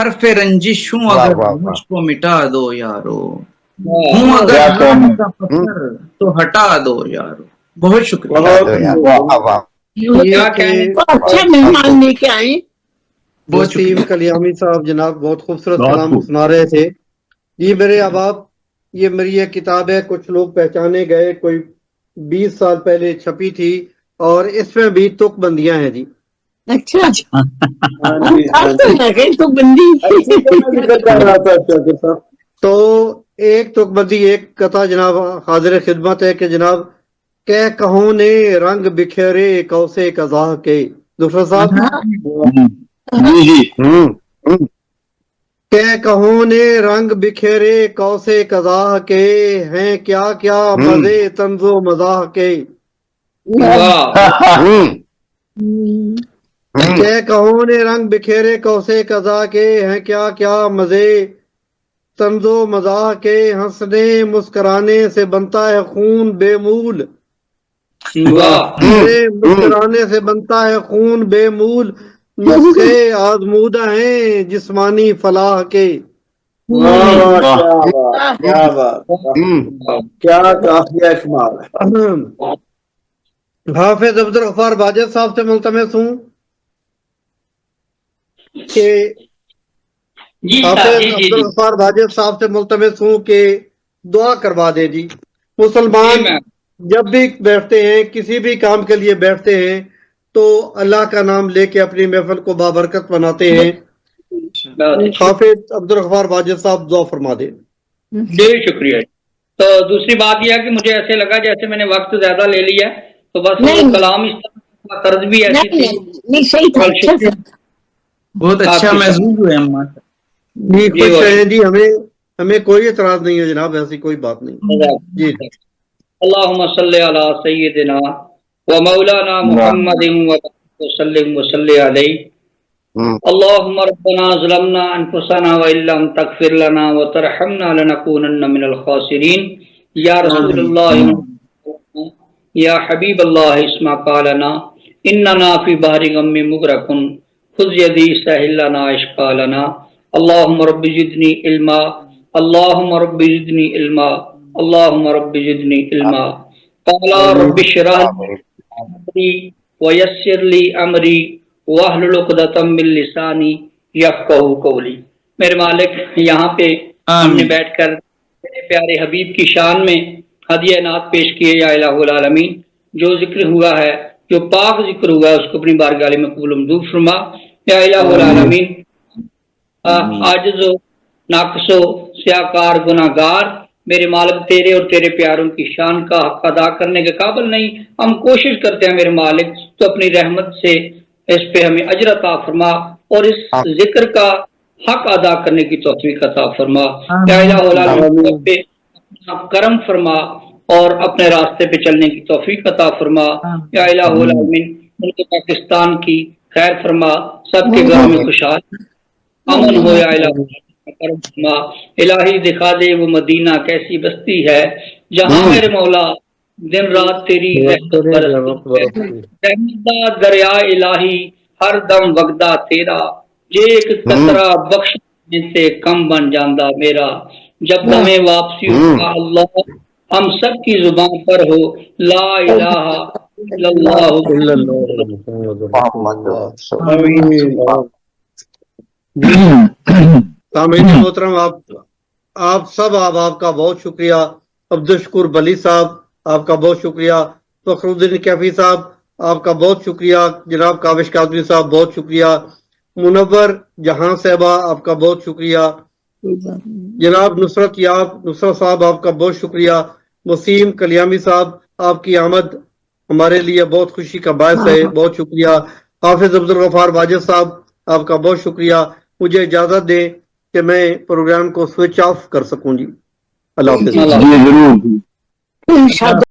حرف رنجش ہوں واہ اگر واہ واہ مجھ کو مٹا دو یارو، واہ، ہوں اگر کیا راہ کہنے، کا پتھر تو ہٹا دو یارو. بہت شکریہ. ہٹا دو یار، واہ واہ. یہ کیا تھے کہنے. تو اچھے مہمان لے کے آئے. بہت وسیم شکریہ. کلیامی صاحب جناب بہت خوبصورت بہت کلام خوب. سنا رہے تھے. جی میرے احباب، یہ میری ایک کتاب ہے، کچھ لوگ پہچانے گئے، کوئی 20 سال پہلے چھپی تھی، اور اس میں بھی تک بندیاں ہیں جی. اچھا ہاں ہم جی ہاں تو جی، لگے تو بندی. اسی کا میں ذکر کر رہا تھا شاکر صاحب. تو ایک تک بندی، ایک قطع جناب حاضر خدمت ہے کہ جناب کہ کہوں نے رنگ بکھیرے کوسے قضا کے. دوسرا صاحب، جی جی. کہ کہوں نے رنگ بکھیرے کوسے قضا کے، ہیں کیا کیا مزے طنز و مزاح کے. واہ، کہ کہوں نے رنگ بکھیرے کوسے قضا کے، ہیں کیا کیا مزے طنز و مزاح کے. ہنسنے مسکرانے سے بنتا ہے خون بے مول، واہ، ہنسنے مسکرانے سے بنتا ہے خون بے مول. نسخے آزمودہ ہیں جسمانی فلاح کے. واہ واہ، واہ. کیا بات، کیا بات، کیا قافیہ کمال ہے. حافظ عبدالغفار باجد صاحب سے ملتمس ہوں کہ جی صاحب، حافظ جی جی جی عبدالغفار باجد صاحب سے ملتمس ہوں کہ دعا کروا دے جی. جی مسلمان میں جب بھی بیٹھتے ہیں، کسی بھی کام کے لیے بیٹھتے ہیں، تو اللہ کا نام لے کے اپنی محفل کو بابرکت بناتے ہیں. بہت اچھا. حافظ عبدالغفار باجد صاحب دعا فرما دیں. جی شکریہ. تو دوسری بات یہ ہے کہ مجھے ایسے لگا جیسے میں نے وقت زیادہ لے لیا، تو بس وہ نہیں کلام اس طرح کا طرز بھی ایسی نہیں تھی. نہیں صحیح تھا، بل اچھا شکریہ تھا. بہت آپ اچھا کی محسوس ہوئے ہم. جی جی خوش وہ رہیں جی، ہمیں کوئی اعتراض نہیں ہے جناب، ایسی کوئی بات نہیں. جی اللہم صلی علی سیدنا و مولانا محمد وسلم وصلی علیہ. اللہم ربنا ظلمنا انفسنا وان لم تغفر لنا وترحمنا لنکونن من الخاسرین. یا رسول اللہ، یا حبیب اللہ، اسمع قالنا اننا فی بحر غم مغرقن خذ یدی سہل لنا اشقا لنا. اللہم رب زدنی علما، اللہم رب زدنی علما، اللہم رب زدنی علما. قال رب اشرح لي صدری ویسر لی امری واحلل عقدۃ من لسانی یفقہوا قولی. میرے مالک، یہاں پہ ہم نے بیٹھ کر میرے پیارے حبیب کی شان میں ہدیہ نعت پیش کیے. یا الہ العالمین، جو ذکر ہوا ہے، جو پاک ذکر ہوا ہے، اس کو اپنی بارگاہ میں قبول و منظور فرما. یا الہ العالمین، عاجز و ناقص و سیاکار گناہگار میرے مالک تیرے اور تیرے پیاروں کی شان کا حق ادا کرنے کے قابل نہیں. ہم کوشش کرتے ہیں میرے مالک، تو اپنی رحمت سے اس پہ ہمیں اجر عطا فرما اور اس ذکر کا حق ادا کرنے کی توفیق عطا فرما. یا الہ العالمین، پہ کرم فرما اور اپنے راستے پہ چلنے کی توفیق عطا فرما. یا الہ العالمین، ملک پاکستان کی خیر فرما، سب کے گھروں میں خوشحال امن ہو. یا الہ الہی دکھا دے وہ مدینہ کیسی بستی ہے جہاں میرے مولا دن رات تیری رحمت برستی ہے. رحمت دریا الہی ہر دم وگدا تیرا، جے ایک قطرہ بخش سے کم بن جاندہ میرا. جب دمیں واپسی ہوگا اللہ، ہم سب کی زبان پر ہو لا الہ الا اللہ. سامعین محترم، آپ سب آپ کا بہت شکریہ. عبدالشکور بلی صاحب آپ کا بہت شکریہ. فخر الدین کیفی صاحب آپ کا بہت شکریہ. جناب کاوش قادری صاحب بہت شکریہ. منور جہاں صاحبہ آپ کا بہت شکریہ. جناب نصرت صاحب آپ کا بہت شکریہ. وسیم کلیامی صاحب آپ کی آمد ہمارے لیے بہت خوشی کا باعث ہے، بہت شکریہ. حافظ عبدالغفار باجد صاحب آپ کا بہت شکریہ. مجھے اجازت دیں کہ میں پروگرام کو سوئچ آف کر سکوں جی. اللہ حافظ. جی ضرور.